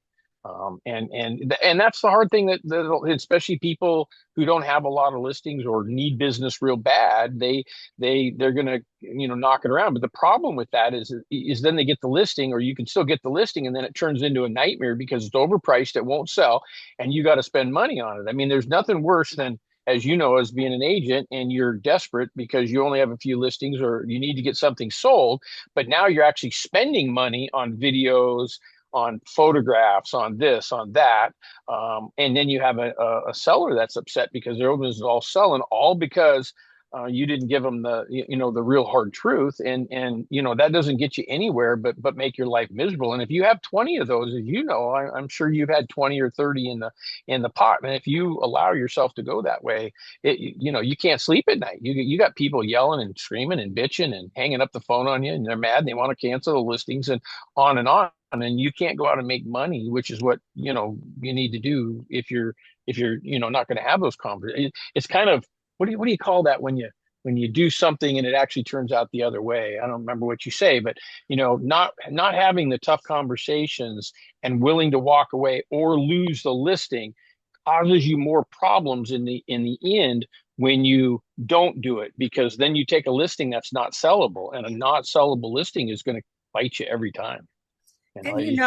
And that's the hard thing, that especially people who don't have a lot of listings or need business real bad, they're going to knock it around. But the problem with that is then they get the listing, or you can still get the listing, and then it turns into a nightmare because it's overpriced, it won't sell, and you got to spend money on it. I mean, there's nothing worse than, as you know, as being an agent and you're desperate because you only have a few listings or you need to get something sold, but now you're actually spending money on videos, on photographs, on this, on that. And then you have a seller that's upset because their business is all selling, all because you didn't give them the real hard truth. And that doesn't get you anywhere, but make your life miserable. And if you have 20 of those, as you know, I'm sure you've had 20 or 30 in the pot. And if you allow yourself to go that way, you can't sleep at night. You got people yelling and screaming and bitching and hanging up the phone on you, and they're mad and they want to cancel the listings, and on and on. And you can't go out and make money, which is what you need to do if you're not going to have those conversations. It's kind of, what do you call that when you do something and it actually turns out the other way? I don't remember what you say, but not having the tough conversations and willing to walk away or lose the listing causes you more problems in the end when you don't do it, because then you take a listing that's not sellable, and a not sellable listing is going to bite you every time. And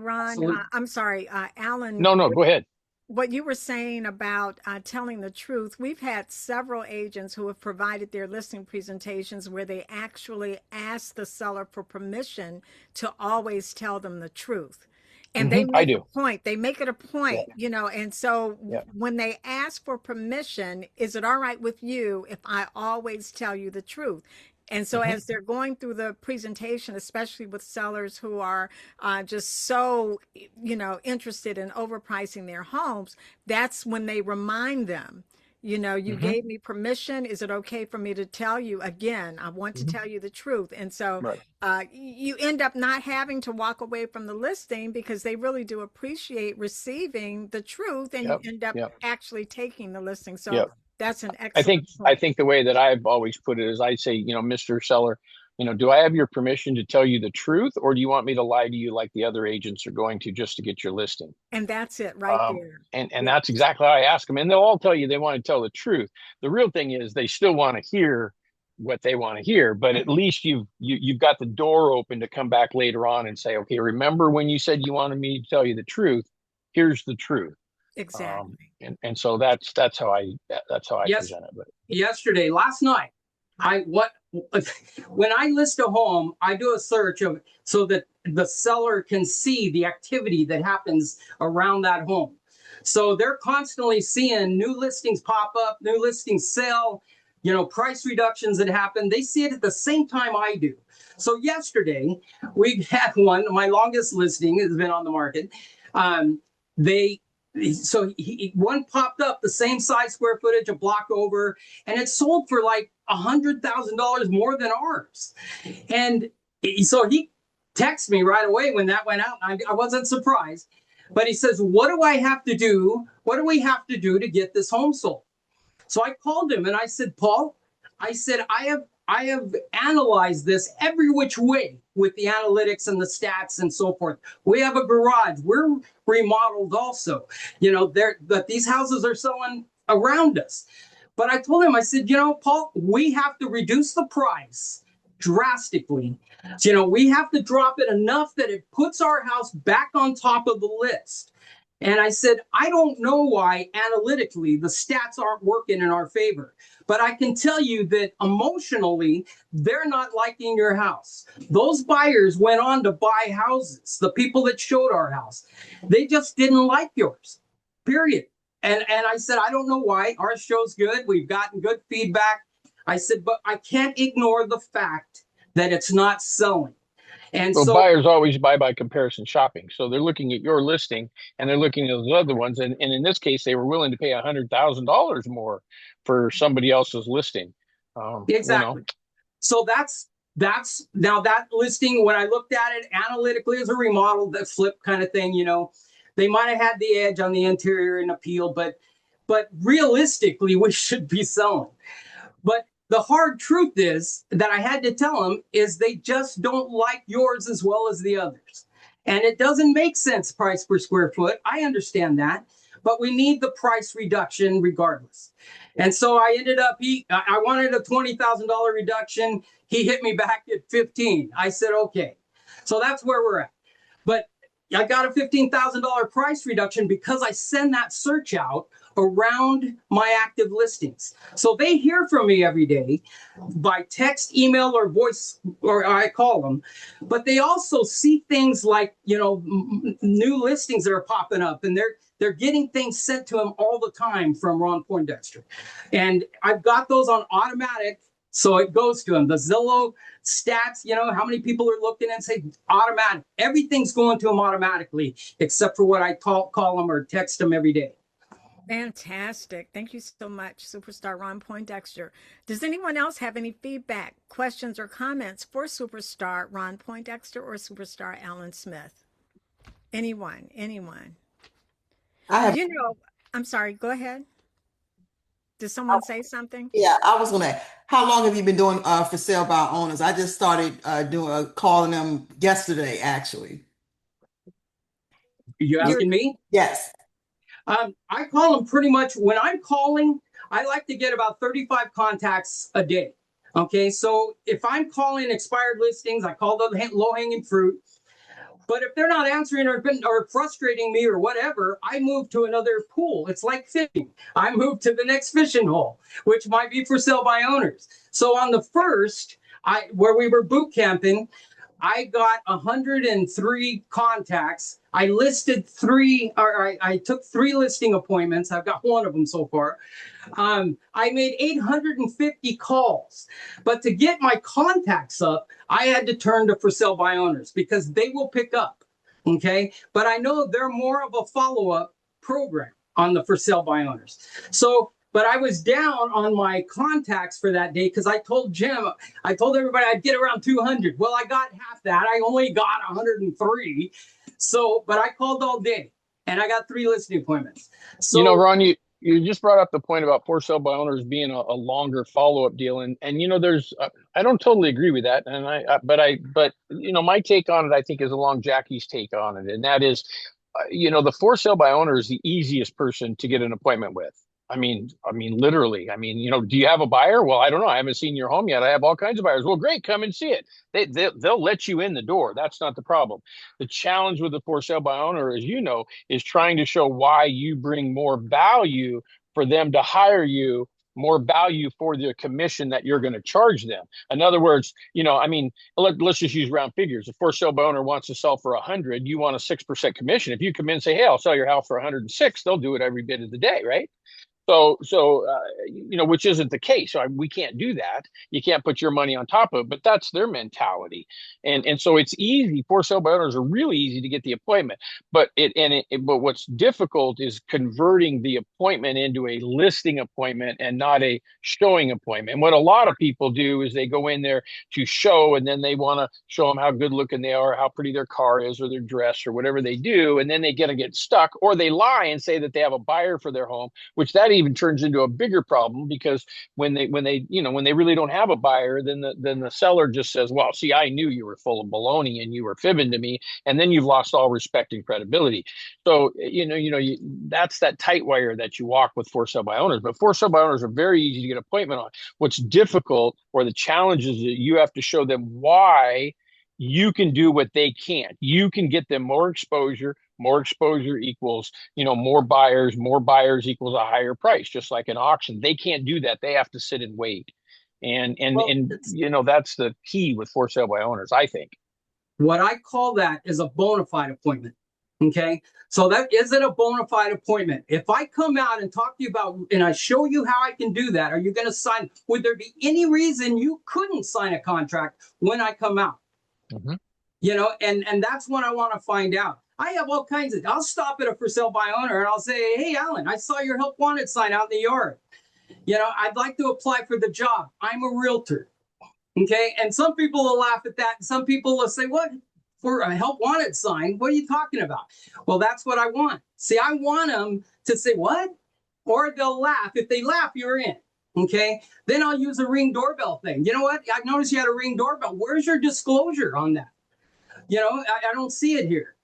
Ron, I'm sorry, Alan. No, go ahead. What you were saying about telling the truth, we've had several agents who have provided their listing presentations where they actually ask the seller for permission to always tell them the truth. And they make a point. They make it a point, and so when they ask for permission, is it all right with you if I always tell you the truth? And so as they're going through the presentation, especially with sellers who are just so, interested in overpricing their homes, that's when they remind them, you gave me permission. Is it okay for me to tell you again? I want to tell you the truth. And so you end up not having to walk away from the listing because they really do appreciate receiving the truth, and you end up actually taking the listing. So that's an excellent point. I think the way that I've always put it is I say, Mr. Seller, do I have your permission to tell you the truth, or do you want me to lie to you like the other agents are going to just to get your listing? And that's it right there. And that's exactly how I ask them. And they'll all tell you they want to tell the truth. The real thing is they still want to hear what they want to hear, but at least you've got the door open to come back later on and say, okay, remember when you said you wanted me to tell you the truth? Here's the truth. Exactly. And so that's how I present it. But last night, when I list a home, I do a search so that the seller can see the activity that happens around that home. So they're constantly seeing new listings pop up, new listings sell, price reductions that happen. They see it at the same time I do. So yesterday we had one, my longest listing has been on the market. One popped up the same size, square footage, a block over, and it sold for like $100,000 more than ours. And so he texted me right away when that went out. I wasn't surprised, but he says, what do I have to do? What do we have to do to get this home sold? So I called him and I said, Paul, I have analyzed this every which way with the analytics and the stats and so forth. We have a garage. We're remodeled also. That these houses are selling around us. But I told him, I said, Paul, we have to reduce the price drastically. We have to drop it enough that it puts our house back on top of the list. And I said, I don't know why analytically the stats aren't working in our favor, but I can tell you that emotionally, they're not liking your house. Those buyers went on to buy houses. The people that showed our house, they just didn't like yours, period. And I said, I don't know why. Our show's good. We've gotten good feedback. I said, but I can't ignore the fact that it's not selling. And Well, so buyers always buy by comparison shopping. So they're looking at your listing and they're looking at those other ones. And in this case, they were willing to pay $100,000 more for somebody else's listing. You know, exactly. So that's now that listing, when I looked at it analytically as a remodel, that flip kind of thing, they might have had the edge on the interior and appeal, but realistically, we should be selling. But the hard truth is that I had to tell them is they just don't like yours as well as the others. And it doesn't make sense price per square foot. I understand that, but we need the price reduction regardless. And so I ended up, I wanted a $20,000 reduction. He hit me back at 15. I said, okay. So that's where we're at. But I got a $15,000 price reduction because I send that search out around my active listings. So they hear from me every day by text, email, or voice, or I call them. But they also see things like, new listings that are popping up, and they're getting things sent to them all the time from Ron Poindexter. And I've got those on automatic. So it goes to them. The Zillow stats, how many people are looking and say automatic. Everything's going to them automatically, except for what I call them or text them every day. Fantastic. Thank you so much, Superstar Ron Poindexter. Does anyone else have any feedback, questions, or comments for Superstar Ron Poindexter or Superstar Alan Smith? Anyone? I have, I'm sorry, go ahead. Did someone say something? yeah, I was gonna. How long have you been doing for sale by owners? I just started calling them yesterday, actually. You asking me? Yes. I call them pretty much when I'm calling. I like to get about 35 contacts a day. Okay, so if I'm calling expired listings, I call the low-hanging fruit. But if they're not answering or frustrating me or whatever, I move to another pool. It's like fishing. I move to the next fishing hole, which might be for sale by owners. So on the first, where we were boot camping, I got 103 contacts. I listed I took 3 listing appointments. I've got 1 of them so far. I made 850 calls. But to get my contacts up, I had to turn to for sale by owners because they will pick up. Okay. But I know they're more of a follow-up program on the for sale by owners. So, but I was down on my contacts for that day because I told everybody I'd get around 200. Well, I got half that. I only got 103. So, but I called all day and I got 3 listing appointments. So, Ron, you just brought up the point about for sale by owners being a longer follow-up deal. And there's, I don't totally agree with that. And but my take on it, I think, is along Jackie's take on it. And that is, the for sale by owner is the easiest person to get an appointment with. I mean, literally. Do you have a buyer? Well, I don't know. I haven't seen your home yet. I have all kinds of buyers. Well, great. Come and see it. They'll let you in the door. That's not the problem. The challenge with the for sale by owner, as is trying to show why you bring more value for them to hire you, more value for the commission that you're going to charge them. In other words, let's just use round figures. If for sale by owner wants to sell for 100, you want a 6% commission. If you come in and say, hey, I'll sell your house for 106, they'll do it every bit of the day, right? So which isn't the case. So we can't do that. You can't put your money on top of it, but that's their mentality. And so it's easy. For sale by owners are really easy to get the appointment, but what's difficult is converting the appointment into a listing appointment and not a showing appointment. And what a lot of people do is they go in there to show, and then they want to show them how good looking they are, how pretty their car is, or their dress, or whatever they do. And then they get stuck, or they lie and say that they have a buyer for their home, which that even turns into a bigger problem, because when they really don't have a buyer, then the seller just says, well, see, I knew you were full of baloney and you were fibbing to me, and then you've lost all respect and credibility. So that's that tight wire that you walk with for sale by owners. But for sale by owners are very easy to get an appointment on. What's difficult, or the challenge, is that you have to show them why you can do what they can't. You can get them more exposure. More exposure equals, more buyers. More buyers equals a higher price, just like an auction. They can't do that. They have to sit and wait. And that's the key with for sale by owners, I think. What I call that is a bona fide appointment. Okay. So that isn't a bona fide appointment. If I come out and talk to you about, and I show you how I can do that, are you going to sign? Would there be any reason you couldn't sign a contract when I come out? Mm-hmm. and that's what I want to find out. I have all kinds of, I'll stop at a for sale by owner and I'll say, hey, Alan, I saw your help wanted sign out in the yard. I'd like to apply for the job. I'm a realtor. Okay. And some people will laugh at that. And some people will say, what? For a help wanted sign? What are you talking about? Well, that's what I want. See, I want them to say, what? Or they'll laugh. If they laugh, you're in. Okay. Then I'll use a Ring doorbell thing. You know what? I noticed you had a Ring doorbell. Where's your disclosure on that? I don't see it here.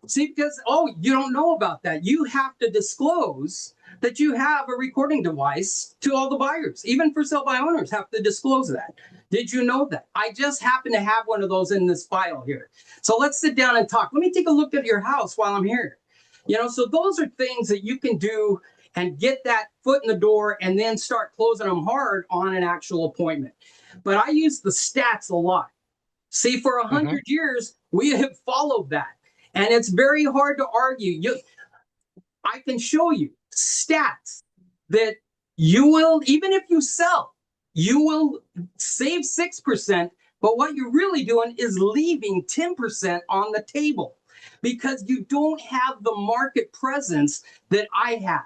See, because, you don't know about that. You have to disclose that you have a recording device to all the buyers. Even for sale by owners have to disclose that. Did you know that? I just happen to have one of those in this file here. So let's sit down and talk. Let me take a look at your house while I'm here. So those are things that you can do and get that foot in the door and then start closing them hard on an actual appointment. But I use the stats a lot. See, for 100 years, we have followed that. And it's very hard to argue. I can show you stats that you will, even if you sell, you will save 6%. But what you're really doing is leaving 10% on the table because you don't have the market presence that I have.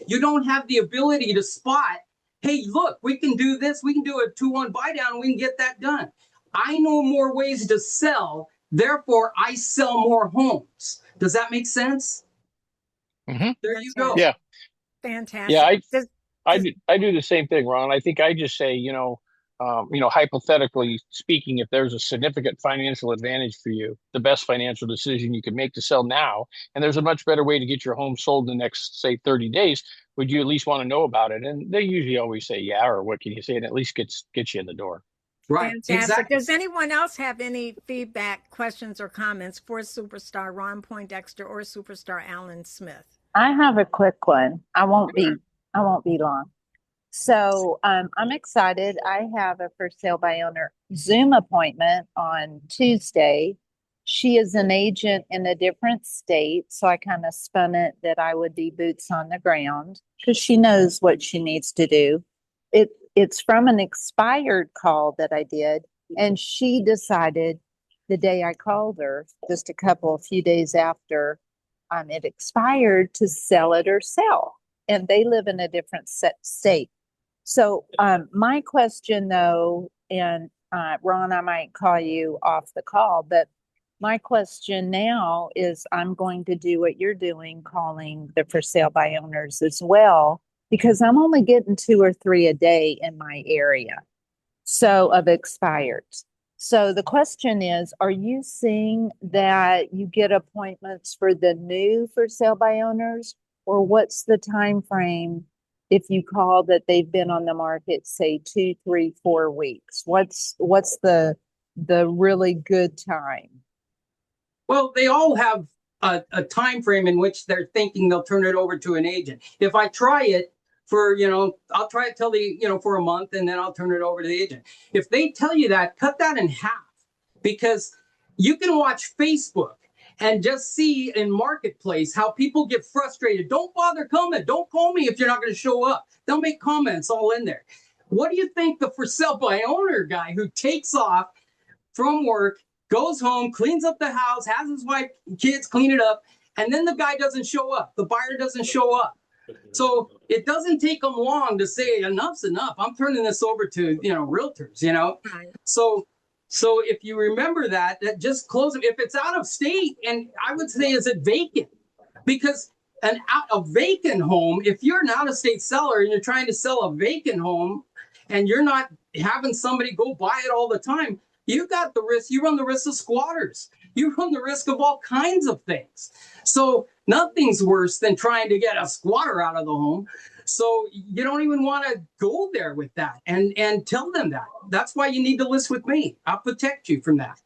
You don't have the ability to spot, hey, look, we can do this. We can do a 2-1 buy down and we can get that done. I know more ways to sell. Therefore, I sell more homes. Does that make sense? There you go. Yeah. Fantastic. Yeah, I do the same thing, Ron. I think I just say, hypothetically speaking, if there's a significant financial advantage for you, the best financial decision you can make to sell now, and there's a much better way to get your home sold in the next, say, 30 days, would you at least want to know about it? And they usually always say, yeah, or what can you say? And at least gets you in the door. Right. Fantastic. Exactly. Does anyone else have any feedback, questions, or comments for superstar Ron Poindexter or superstar Alan Smith? I have a quick one. I won't be long. So I'm excited. I have a for sale by owner Zoom appointment on Tuesday. She is an agent in a different state, so I kind of spun it that I would be boots on the ground because she knows what she needs to do. It's from an expired call that I did, and she decided the day I called her, just a few days after it expired, to sell it herself. And they live in a different state. So my question, though, and Ron, I might call you off the call, but my question now is I'm going to do what you're doing, calling the for sale by owners as well, because I'm only getting 2 or 3 a day in my area. So of expireds. So the question is, are you seeing that you get appointments for the new for sale by owners, or what's the time frame if you call that they've been on the market, say 2, 3, 4 weeks? What's the really good time? Well, they all have a time frame in which they're thinking they'll turn it over to an agent. If I try it for, I'll try it till for a month and then I'll turn it over to the agent. If they tell you that, cut that in half, because you can watch Facebook and just see in Marketplace how people get frustrated. Don't bother coming. Don't call me if you're not going to show up. They'll make comments all in there. What do you think the for sale by owner guy who takes off from work, goes home, cleans up the house, has his wife, kids clean it up, and then the guy doesn't show up. The buyer doesn't show up. So it doesn't take them long to say enough's enough. I'm turning this over to, realtors, So if you remember that just close it. If it's out of state, and I would say, is it vacant? Because a vacant home, if you're an out-of-state seller and you're trying to sell a vacant home and you're not having somebody go buy it all the time, you got the risk. You run the risk of squatters. You run the risk of all kinds of things. So nothing's worse than trying to get a squatter out of the home. So you don't even want to go there with that and tell them that. That's why you need to list with me. I'll protect you from that.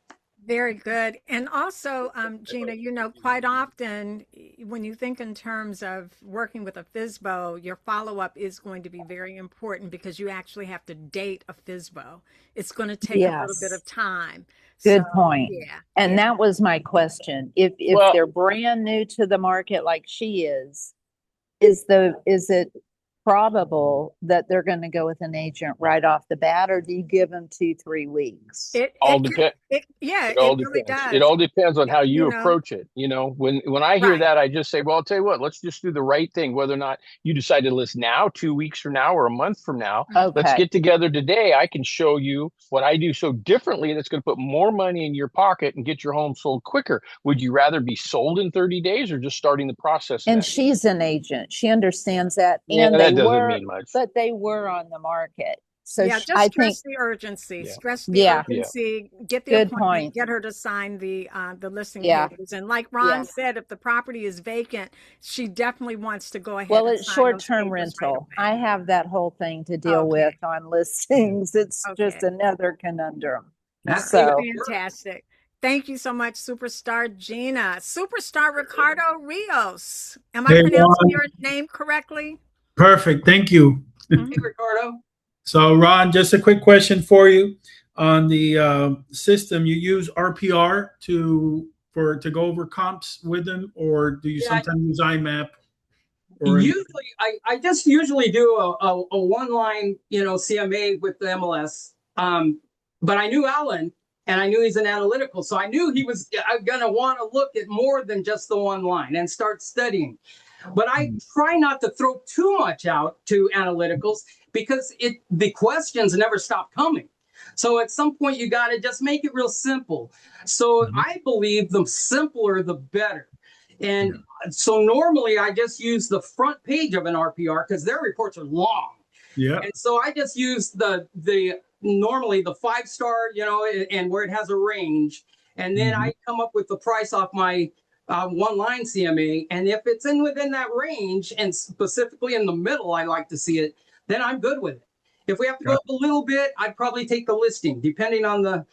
Very good. And also, Gina, quite often when you think in terms of working with a FSBO, your follow-up is going to be very important because you actually have to date a FSBO. It's going to take a little bit of time. Good point. Yeah. And that was my question. If they're brand new to the market like she is it probable that they're going to go with an agent right off the bat, or do you give them 2-3 weeks? All depends. Yeah, It all it really depends. does. It all depends on how you You know, approach it. You know, when I hear right. that, I just say, well, I'll tell you what, let's just do the right thing. Whether or not you decide to list now, 2 weeks from now, or a month from now, let's Okay. get together today. I can show you what I do so differently that's going to put more money in your pocket and get your home sold quicker. Would you rather be sold in 30 days or just starting the process And then? she's an agent. She understands that. Yeah, And that doesn't mean much. but they were on the market. So Yeah, just I stress think, the urgency. Yeah. Stress the Yeah. urgency. Get the Good appointment. point. Get her to sign the listing Yeah. papers. And like Ron Yeah. said, if the property is vacant, she definitely wants to go ahead. well, and it's sign those short-term papers right rental. away. I have that whole thing to deal Okay. with on listings. It's Okay. just another conundrum. That's So Fantastic. Thank you so much, Superstar Gina. Superstar Ricardo Rios. Am I Hey, pronouncing Ron. your name correctly? Perfect. Thank you. Hey, Ricardo. So, Ron, just a quick question for you. On the system, you use RPR to go over comps with them, or do you Yeah, sometimes use IMAP? Or Usually, I just usually do a one-line, CMA with the MLS. But I knew Alan, and I knew he's an analytical, so I knew he was going to want to look at more than just the one line and start studying. But I try not to throw too much out to analyticals because the questions never stop coming. So at some point, you got to just make it real simple. So I believe the simpler, the better. And so normally I just use the front page of an RPR because their reports are long. yeah, And so I just use the normally the 5-star, and where it has a range. And then I come up with the price off my one line CMA. And if it's within that range, and specifically in the middle, I like to see it, then I'm good with it. If we have to go up a little bit, I'd probably take the listing, depending on the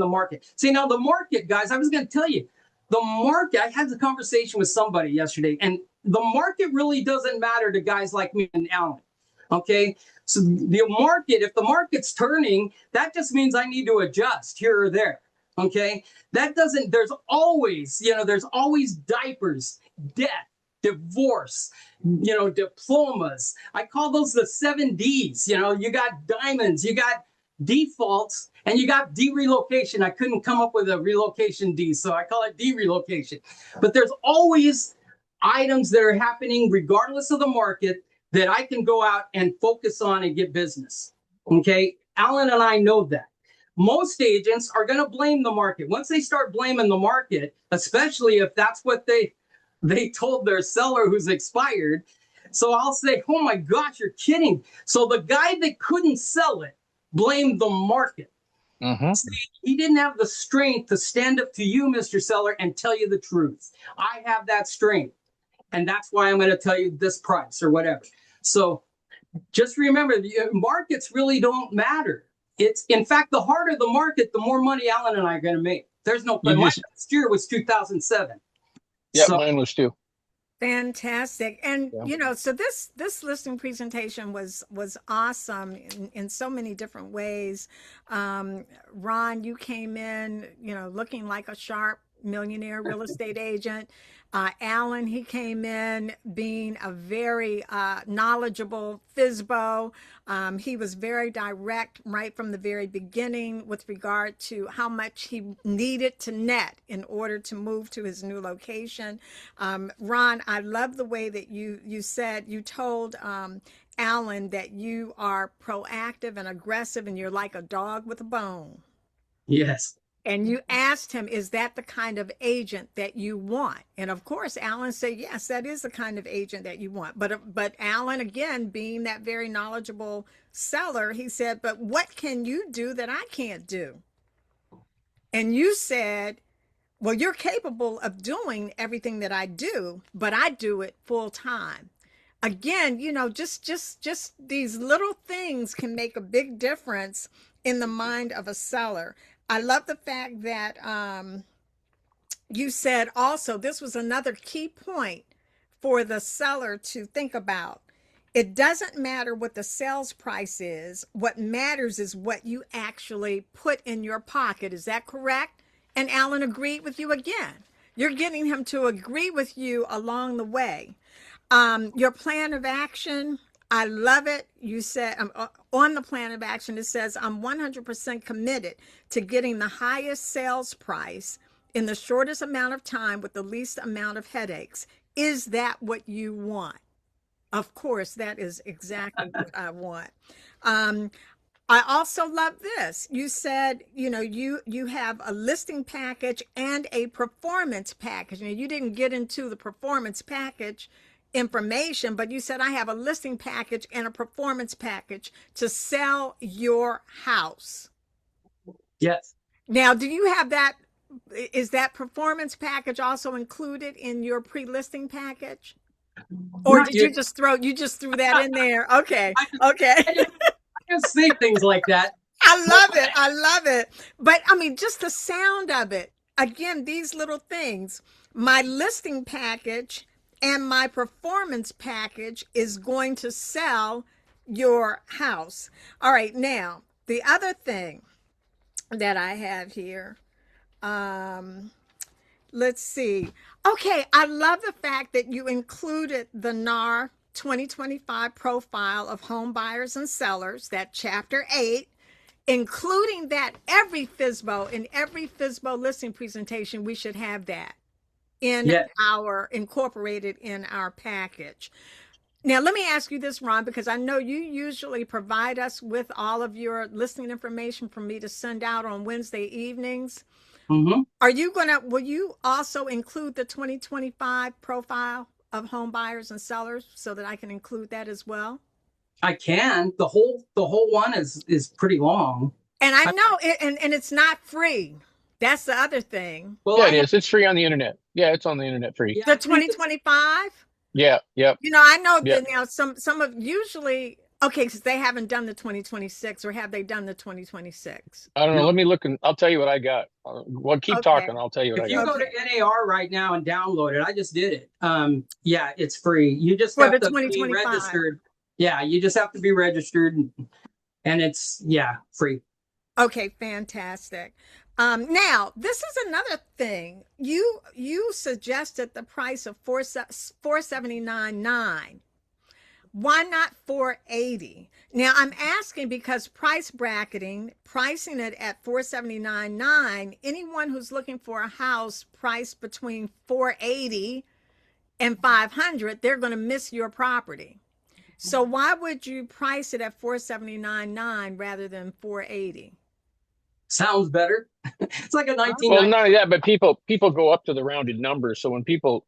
market. See, now the market, guys, I was going to tell you, the market, I had a conversation with somebody yesterday, and the market really doesn't matter to guys like me and Alan. Okay. So the market, if the market's turning, that just means I need to adjust here or there. Okay. There's always diapers, debt, divorce, diplomas. I call those the 7 Ds. You got diamonds, you got defaults, and you got de-relocation. I couldn't come up with a relocation D, so I call it de-relocation. But there's always items that are happening regardless of the market that I can go out and focus on and get business. Okay. Alan and I know that. Most agents are going to blame the market. Once they start blaming the market, especially if that's what they told their seller who's expired. So I'll say, oh my gosh, you're kidding. So the guy that couldn't sell it blamed the market. See, he didn't have the strength to stand up to you, Mr. Seller, and tell you the truth. I have that strength. And that's why I'm going to tell you this price or whatever. So just remember, the markets really don't matter. It's, in fact, the harder the market, the more money Alan and I are going to make. There's no plan. Last year was 2007. Yeah, So, mine was too. Fantastic. And so this listing presentation was awesome in so many different ways. Ron, you came in, looking like a sharp millionaire real estate agent. Alan, he came in being a very knowledgeable FSBO. He was very direct right from the very beginning with regard to how much he needed to net in order to move to his new location. Ron, I love the way that you told Alan that you are proactive and aggressive and you're like a dog with a bone. yes. And you asked him, is that the kind of agent that you want? And of course, Alan said, yes, that is the kind of agent that you want. But Alan, again, being that very knowledgeable seller, he said, but what can you do that I can't do? And you said, well, you're capable of doing everything that I do, but I do it full time. Again, just these little things can make a big difference in the mind of a seller. I love the fact that you said also this was another key point for the seller to think about. It doesn't matter what the sales price is. What matters is what you actually put in your pocket. Is that correct? And Alan agreed with you again. You're getting him to agree with you along the way. Your plan of action I love it. You said on the plan of action, it says, I'm 100% committed to getting the highest sales price in the shortest amount of time with the least amount of headaches. Is that what you want? Of course, that is exactly what I want. I also love this. You said, you have a listing package and a performance package. Now, you didn't get into the performance package information, but you said I have a listing package and a performance package to sell your house. Yes. Now, do you have that? Is that performance package also included in your pre-listing package? Or did you just throw that in there? Okay. Okay. I just say things like that. I love it. I love it. But I mean, just the sound of it. Again, these little things. My listing package and my performance package is going to sell your house. All right. Now, the other thing that I have here, let's see. Okay. I love the fact that you included the NAR 2025 profile of home buyers and sellers, that chapter 8, including that every FSBO listing presentation, we should have that incorporated in our package. Now, let me ask you this, Ron, because I know you usually provide us with all of your listing information for me to send out on Wednesday evenings. Mm-hmm. Will you also include the 2025 profile of home buyers and sellers so that I can include that as well? I can. The whole one is pretty long. And I know it, and it's not free. That's the other thing. Well, yeah, it is. It's free on the internet. Yeah, it's on the internet free. The 2025? Yeah, yep. I know that now some of usually because they haven't done the 2026, or have they done the 2026? I don't know. Let me look and I'll tell you what I got. Well, keep talking. I'll tell you what I got. If you go to NAR right now and download it, I just did it. Yeah, it's free. You just For have the to be registered. Yeah, you just have to be registered, and it's free. Okay, fantastic. Now, this is another thing. You suggested the price of $479.9. Why not $480? Now, I'm asking because pricing it at $479.9, anyone who's looking for a house priced between $480 and $500, they're going to miss your property. So why would you price it at $479.9 rather than $480? Sounds better. It's like a 19. Well, not only that, but people go up to the rounded numbers. So when people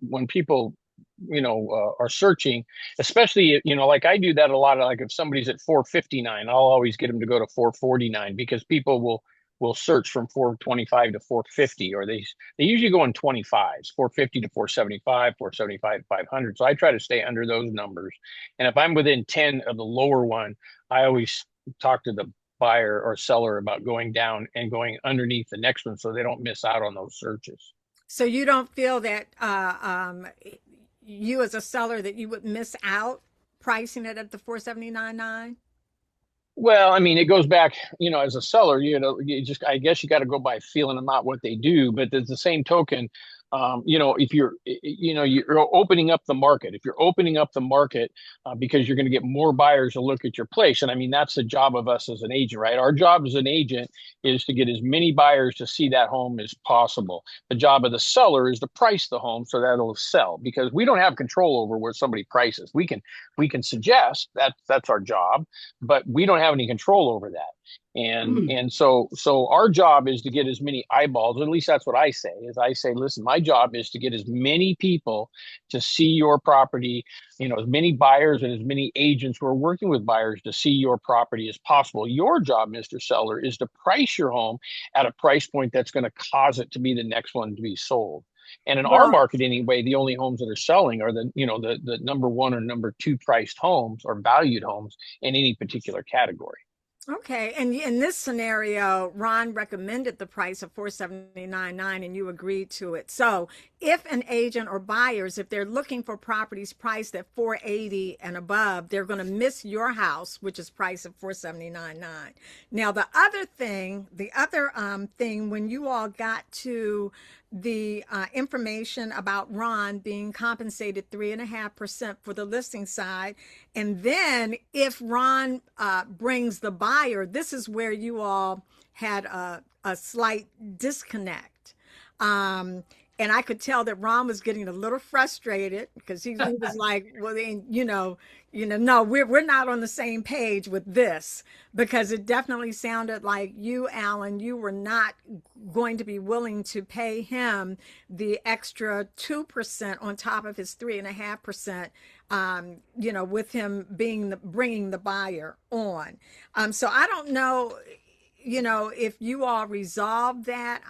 are searching, especially like I do that a lot. Like if somebody's at 459, I'll always get them to go to 449 because people will search from 425 to 450, or they usually go in 25s, 450 to 475, 475 to 500. So I try to stay under those numbers. And if I'm within 10 of the lower one, I always talk to the buyer or seller about going down and going underneath the next one so they don't miss out on those searches. So you don't feel that you as a seller that you would miss out pricing it at the $479.9? Well, I mean, it goes back, as a seller, I guess you got to go by feeling them out what they do. But there's the same token, if you're opening up the market, because you're going to get more buyers to look at your place. And I mean, that's the job of us as an agent, right? Our job as an agent is to get as many buyers to see that home as possible. The job of the seller is to price the home so that it'll sell, because we don't have control over where somebody prices. We can suggest that's our job, but we don't have any control over that. And so our job is to get as many eyeballs, at least that's what I say, listen, my job is to get as many people to see your property, as many buyers and as many agents who are working with buyers to see your property as possible. Your job, Mr. Seller, is to price your home at a price point that's going to cause it to be the next one to be sold. And in our market anyway, the only homes that are selling are the number one or number two priced homes or valued homes in any particular category. Okay, and in this scenario, Ron recommended the price of 479.9 and you agreed to it. So, if an agent or buyers, if they're looking for properties priced at 480 and above, they're going to miss your house, which is priced at 479.9. Now, the other thing, when you all got to the information about Ron being compensated 3.5% for the listing side. And then if Ron brings the buyer, this is where you all had a slight disconnect. And I could tell that Ron was getting a little frustrated because he was like, well, then, no, we're not on the same page with this, because it definitely sounded like you, Alan, you were not going to be willing to pay him the extra 2% on top of his 3.5%, with him bringing the buyer on. So I don't know, if you all resolved that.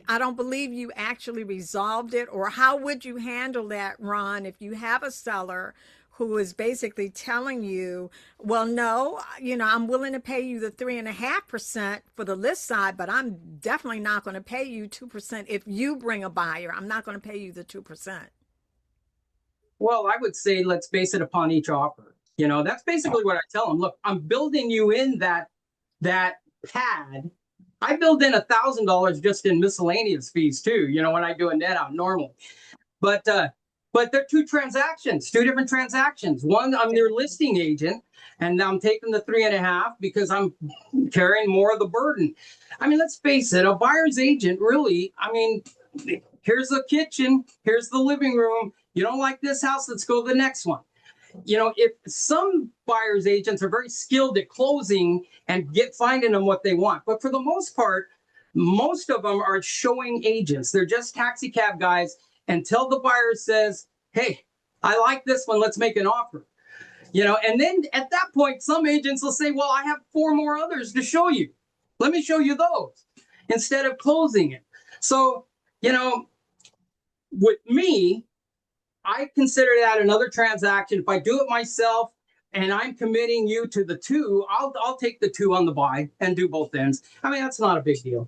I don't believe you actually resolved it. Or how would you handle that, Ron, if you have a seller who is basically telling you, well, no, I'm willing to pay you the 3.5% for the list side, but I'm definitely not going to pay you 2% if you bring a buyer. I'm not going to pay you the 2%. Well, I would say let's base it upon each offer. That's basically what I tell them. Look, I'm building you in that pad. I build in $1,000 just in miscellaneous fees too, when I do a net out normally. But they're two different transactions. One, I'm their listing agent, and I'm taking the 3.5 because I'm carrying more of the burden. I mean, let's face it, a buyer's agent really, here's the kitchen, here's the living room. You don't like this house, let's go to the next one. If some buyer's agents are very skilled at closing and finding them what they want, but for the most part, most of them are showing agents. They're just taxi cab guys until the buyer says, hey, I like this one, let's make an offer. And then at that point, some agents will say, well, I have 4 more others to show you. Let me show you those instead of closing it. So, with me, I consider that another transaction. If I do it myself and I'm committing you to the 2, I'll take the 2 on the buy and do both ends. That's not a big deal.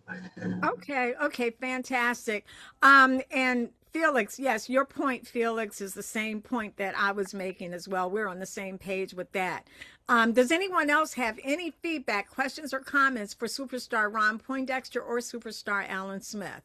Okay, fantastic. And Felix, yes, your point, Felix, is the same point that I was making as well. We're on the same page with that. Does anyone else have any feedback, questions, or comments for Superstar Ron Poindexter or Superstar Alan Smith?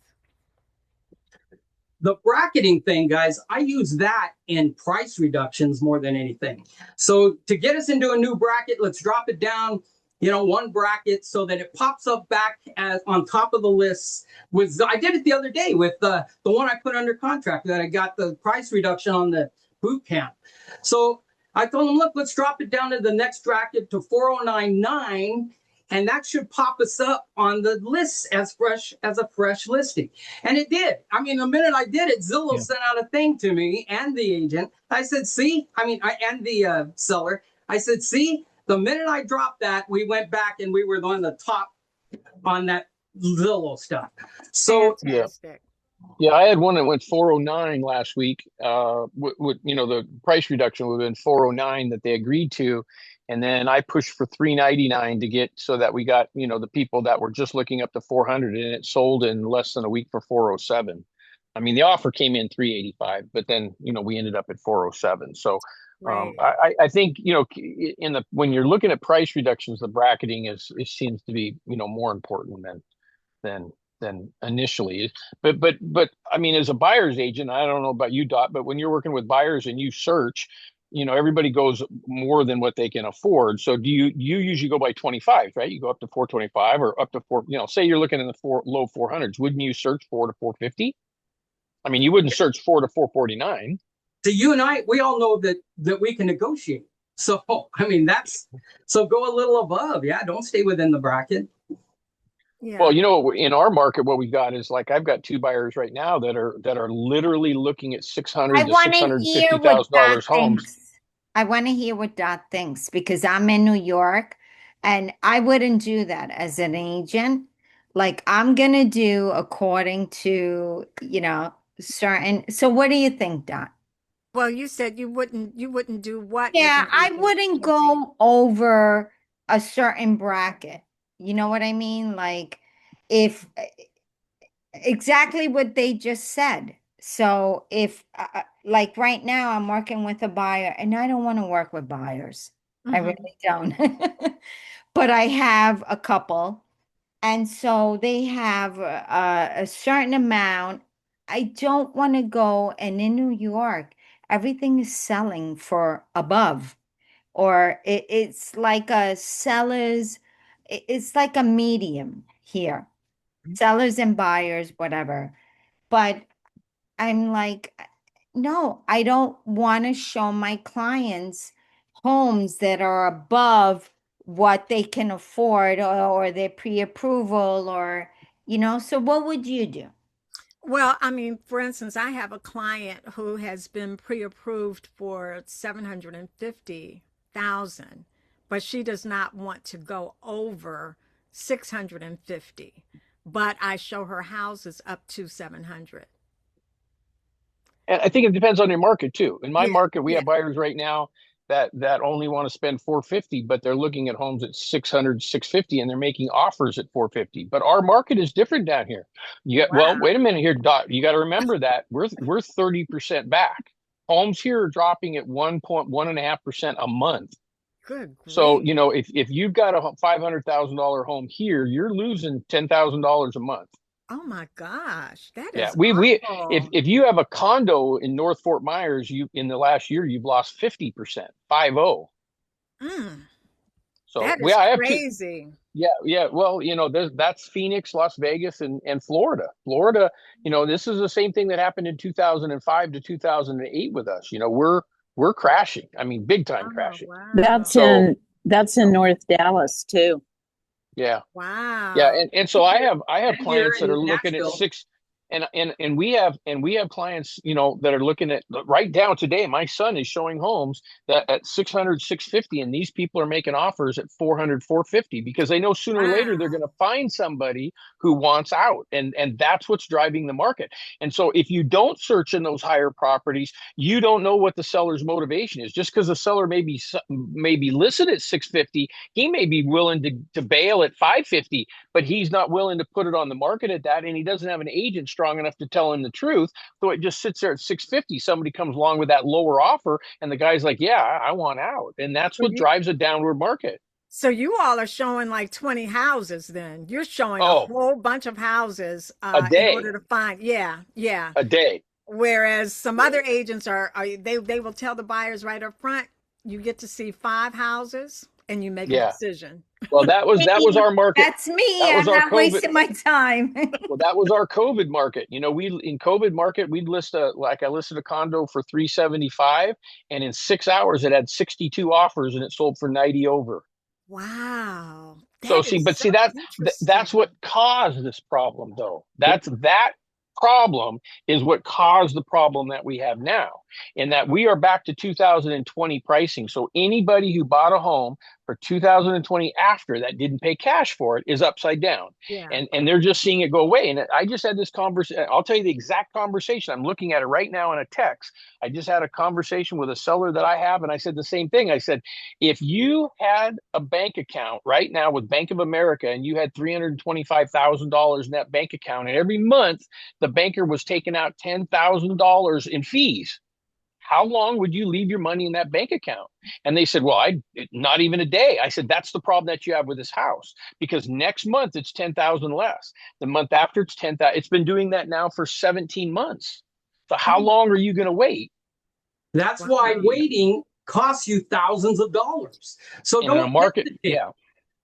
The bracketing thing, guys, I use that in price reductions more than anything. So to get us into a new bracket, let's drop it down, one bracket so that it pops up back on top of the list. I did it the other day with the one I put under contract that I got the price reduction on the boot camp. So I told them, look, let's drop it down to the next bracket to 409.9. And that should pop us up on the list as a fresh listing. And it did. The minute I did it, Zillow sent out a thing to me and the agent. I said, see, and the seller. I said, see, the minute I dropped that, we went back and we were on the top on that Zillow stuff. So fantastic. Yeah, I had one that went 409 last week. The price reduction would have been 409 that they agreed to. And then I pushed for 399 to get so that we got, the people that were just looking up to 400, and it sold in less than a week for 407. The offer came in 385, but then, we ended up at 407. So Right. I think, when you're looking at price reductions, the bracketing seems to be, more important than initially. But as a buyer's agent, I don't know about you, Dot, but when you're working with buyers and you search, everybody goes more than what they can afford. So do you usually go by 25, right? You go up to 425 or up to 4, say you're looking in the low 400s. Wouldn't you search 4 to 450? You wouldn't search 4 to 449. So you and I, we all know that we can negotiate. So, so go a little above. Yeah. Don't stay within the bracket. Yeah. Well, in our market, what we got is I've got 2 buyers right now that are literally looking at $600,000 to $650,000 homes. I want to hear what Dot thinks, because I'm in New York and I wouldn't do that as an agent. I'm going to do according to, certain. So what do you think, Dot? Well, you said you wouldn't do what? Yeah, I wouldn't go over a certain bracket. You know what I mean? Like if exactly what they just said. So if like right now I'm working with a buyer and I don't want to work with buyers. I Mhm. really don't. But I have a couple and so they have a certain amount. I don't want to go, and in New York, everything is selling for above, or it's like a seller's, it's like a medium here, sellers and buyers, whatever. But I'm like, no, I don't want to show my clients homes that are above what they can afford or their pre-approval or, so what would you do? Well, I mean, for instance, I have a client who has been pre-approved for 750,000, but she does not want to go over 650. But I show her houses up to 700. And I think it depends on your market too. In my Yeah, market, we yeah. have buyers right now that only want to spend 450, but they're looking at homes at 600, 650, and they're making offers at 450. But our market is different down here. Well, Wow. wait a minute here, Dot. You got to remember that we're 30% back. Homes here are dropping at 1.1.5% a month. Good So, grief. if you've got a $500,000 home here, you're losing $10,000 a month. Oh my gosh, that Yeah, is we awful. if you have a condo in North Fort Myers, you in the last year you've lost 50%, 50. Mm, So that is I have two. crazy. Yeah, yeah. Well, that's Phoenix, Las Vegas, and Florida. Florida, this is the same thing that happened in 2005 to 2008 with us. We're crashing. I mean, big time Oh, crashing. wow. That's So in North Dallas too. yeah. Yeah, Wow. and so I have And here clients that in are looking at Nashville. six, and we have clients, that are looking at right down today. My son is showing homes that at 600, 650, and these people are making offers at 400, 450 because they know sooner or later they're Wow. going to find somebody who wants out, and that's what's driving the market. And so if you don't search in those higher properties, you don't know what the seller's motivation is. Just because the seller may be listed at 650, he may be willing to bail at 550, but he's not willing to put it on the market at that, and he doesn't have an agent strong enough to tell him the truth. So it just sits there at 650. Somebody comes along with that lower offer, and the guy's like, "Yeah, I want out," and that's So what you, drives a downward market. so you all are showing like 20 houses then. You're showing a Oh, whole bunch of houses a in day, order to find, yeah, yeah. a day. Whereas some other agents they will tell the buyers right up front, you get to see 5 houses and you make a Yeah. decision. Well, that was our market. That's me. That was I'm our not COVID. wasting my time. Well, that was our COVID market. We in COVID market, we'd I listed a condo for 375, and in 6 hours it had 62 offers and it sold for 90 over. Wow. So That see, is but so see that's interesting. what caused this problem, though. That problem is what caused the problem that we have now, in that we are back to 2020 pricing. So anybody who bought a home for 2020 after that didn't pay cash for it is upside down, Yeah. and they're just seeing it go away. And I just had this conversation. I'll tell you the exact conversation. I'm looking at it right now in a text. I just had a conversation with a seller that I have, and I said the same thing. I said, if you had a bank account right now with Bank of America and you had $325,000 in that bank account, and every month the banker was taking out $10,000 in fees, how long would you leave your money in that bank account? And they said, well, not even a day. I said, that's the problem that you have with this house, because next month it's 10,000 less. The month after it's 10,000. It's been doing that now for 17 months. So how Oh, long are you going to wait? That's why wow. waiting costs you thousands of dollars. So And in a don't market, hesitate. yeah,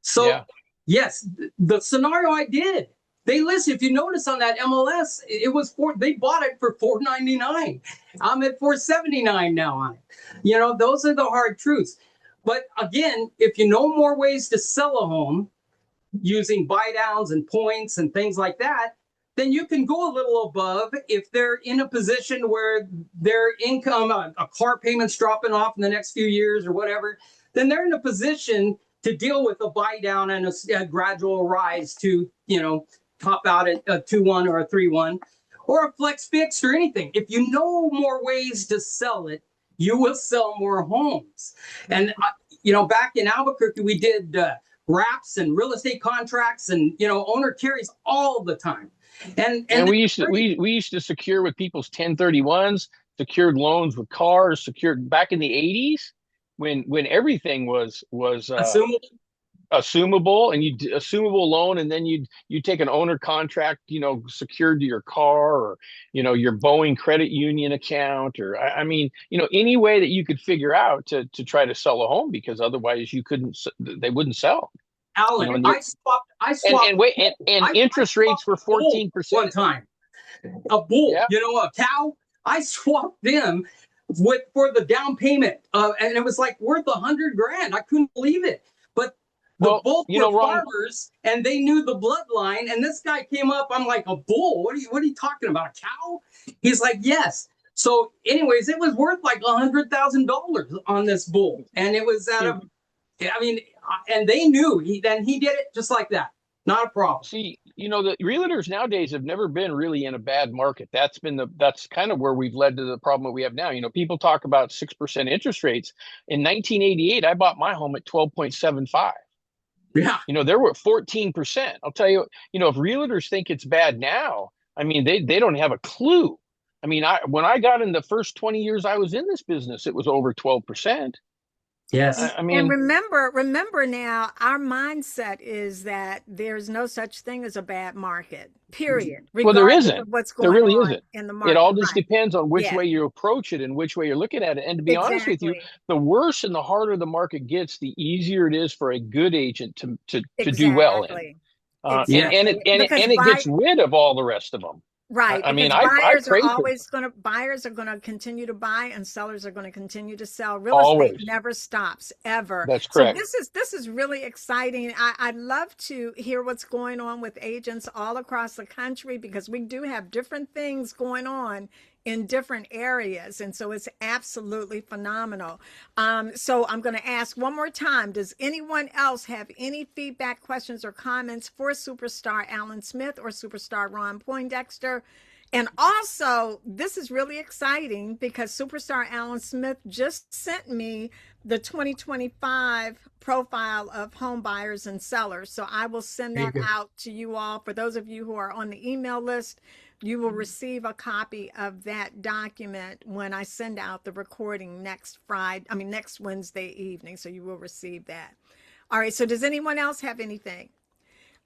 So yeah, yes, the scenario I did, they list. If you notice on that MLS, it was they bought it for $499. I'm at $479 now on it. Those are the hard truths. But again, if you know more ways to sell a home using buy downs and points and things like that, then you can go a little above if they're in a position where their income, a car payment's dropping off in the next few years or whatever, then they're in a position to deal with a buy down and a gradual rise to, top out at a 2-1 or a 3-1 or a flex fixed or anything. If you know more ways to sell it, you will sell more homes. And, back in Albuquerque, we did wraps and real estate contracts and, owner carries all the time. And we used to secure with people's 1031s, secured loans with cars, secured back in the 80s when everything was assumable, and you assumable loan, and then you'd take an owner contract, secured to your car, or your Boeing credit union account, or I mean, any way that you could figure out to try to sell a home, because otherwise they wouldn't sell. Alan, I swapped and interest rates were 14% one time. A bull, yeah. A cow. I swapped them for the down payment, and it was like worth $100,000. I couldn't believe it. But both were farmers, and they knew the bloodline. And this guy came up. I'm like, a bull? What are you talking about? A cow? He's like, yes. So, anyways, it was worth like $100,000 on this bull, and it was and they knew he did it just like that. Not a problem. See, the realtors nowadays have never been really in a bad market. That's kind of where we've led to the problem that we have now. People talk about 6% interest rates. In 1988, I bought my home at 12.75. Yeah. There were 14%. I'll tell you, if realtors think it's bad now, I mean, they don't have a clue. I mean, when I got in the first 20 years I was in this business, it was over 12%. Yes. And remember now, our mindset is that there's no such thing as a bad market, period. Well, there isn't. What's going there really on isn't. In the market. It all just depends on which way you approach it and which way you're looking at it. And to be honest with you, the worse and the harder the market gets, the easier it is for a good agent to do well in. And it gets rid of all the rest of them. Right. I mean, buyers are going to continue to buy, and sellers are going to continue to sell. Real estate never stops, ever. That's correct. So this is really exciting. I'd love to hear what's going on with agents all across the country, because we do have different things going on in different areas. And so it's absolutely phenomenal. So I'm going to ask one more time. Does anyone else have any feedback, questions, or comments for Superstar Alan Smith or Superstar Ron Poindexter? And also, this is really exciting because Superstar Alan Smith just sent me the 2025 profile of home buyers and sellers. So I will send that out to you all. For those of you who are on the email list, you will receive a copy of that document when I send out the recording next Wednesday evening. So you will receive that. All right. So does anyone else have anything?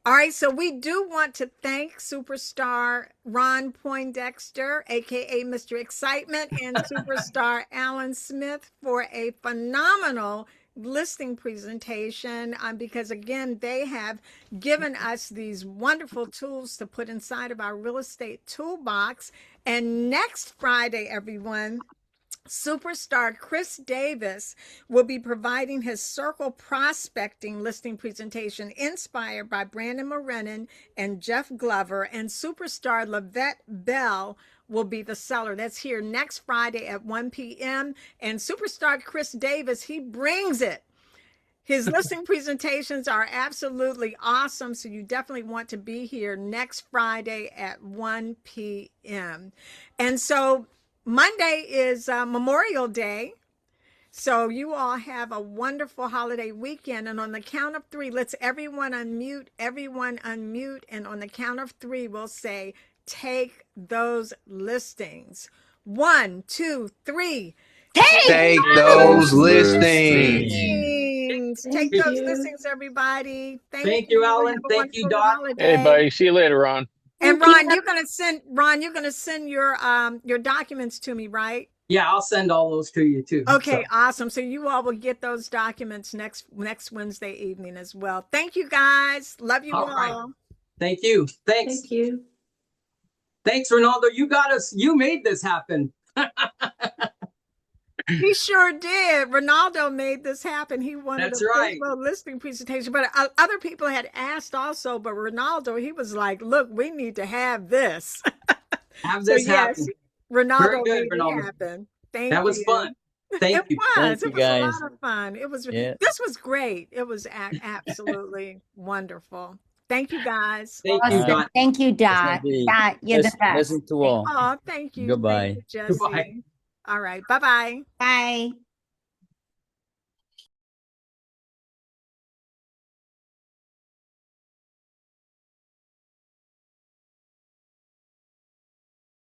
All right. So we do want to thank Superstar Ron Poindexter, aka Mr. Excitement, and Superstar Alan Smith for a phenomenal listing presentation, because again, they have given us these wonderful tools to put inside of our real estate toolbox. And next Friday, everyone, Superstar Chris Davis will be providing his circle prospecting listing presentation inspired by Brandon Morenin and Jeff Glover, and Superstar Lavette Bell will be the seller. That's here next Friday at 1 p.m. And Superstar Chris Davis, he brings it. His listing presentations are absolutely awesome. So you definitely want to be here next Friday at 1 p.m. And so Monday is Memorial Day. So you all have a wonderful holiday weekend. And on the count of three, let's everyone unmute. And on the count of three, we'll say, take those listings. 1, 2, 3. Take those listings. Take those listings, everybody. Thank you, Alan. Thank you, Dot. Hey, buddy. See you later, Ron. And Ron, you're gonna send your documents to me, right? Yeah, I'll send all those to you too. Okay, awesome. So you all will get those documents next Wednesday evening as well. Thank you, guys. Love you all. Right. Thank you. Thanks. Thank you. Thanks, Ronaldo. You got us. You made this happen. He sure did. Ronaldo made this happen. He wanted a listing presentation, but other people had asked also. But Ronaldo, he was like, "Look, we need to have this. Have this happen." Ronaldo made it happen. That was fun. Thank you. It was a lot of fun. It was. Yeah. This was great. It was absolutely wonderful. Thank you, guys. Thank you, Dot. Thank you, Dot. Dot, you're the best. Listen to all. Oh, thank you. Goodbye. Thank you, Jesse. Goodbye. All right. Bye-bye. Bye.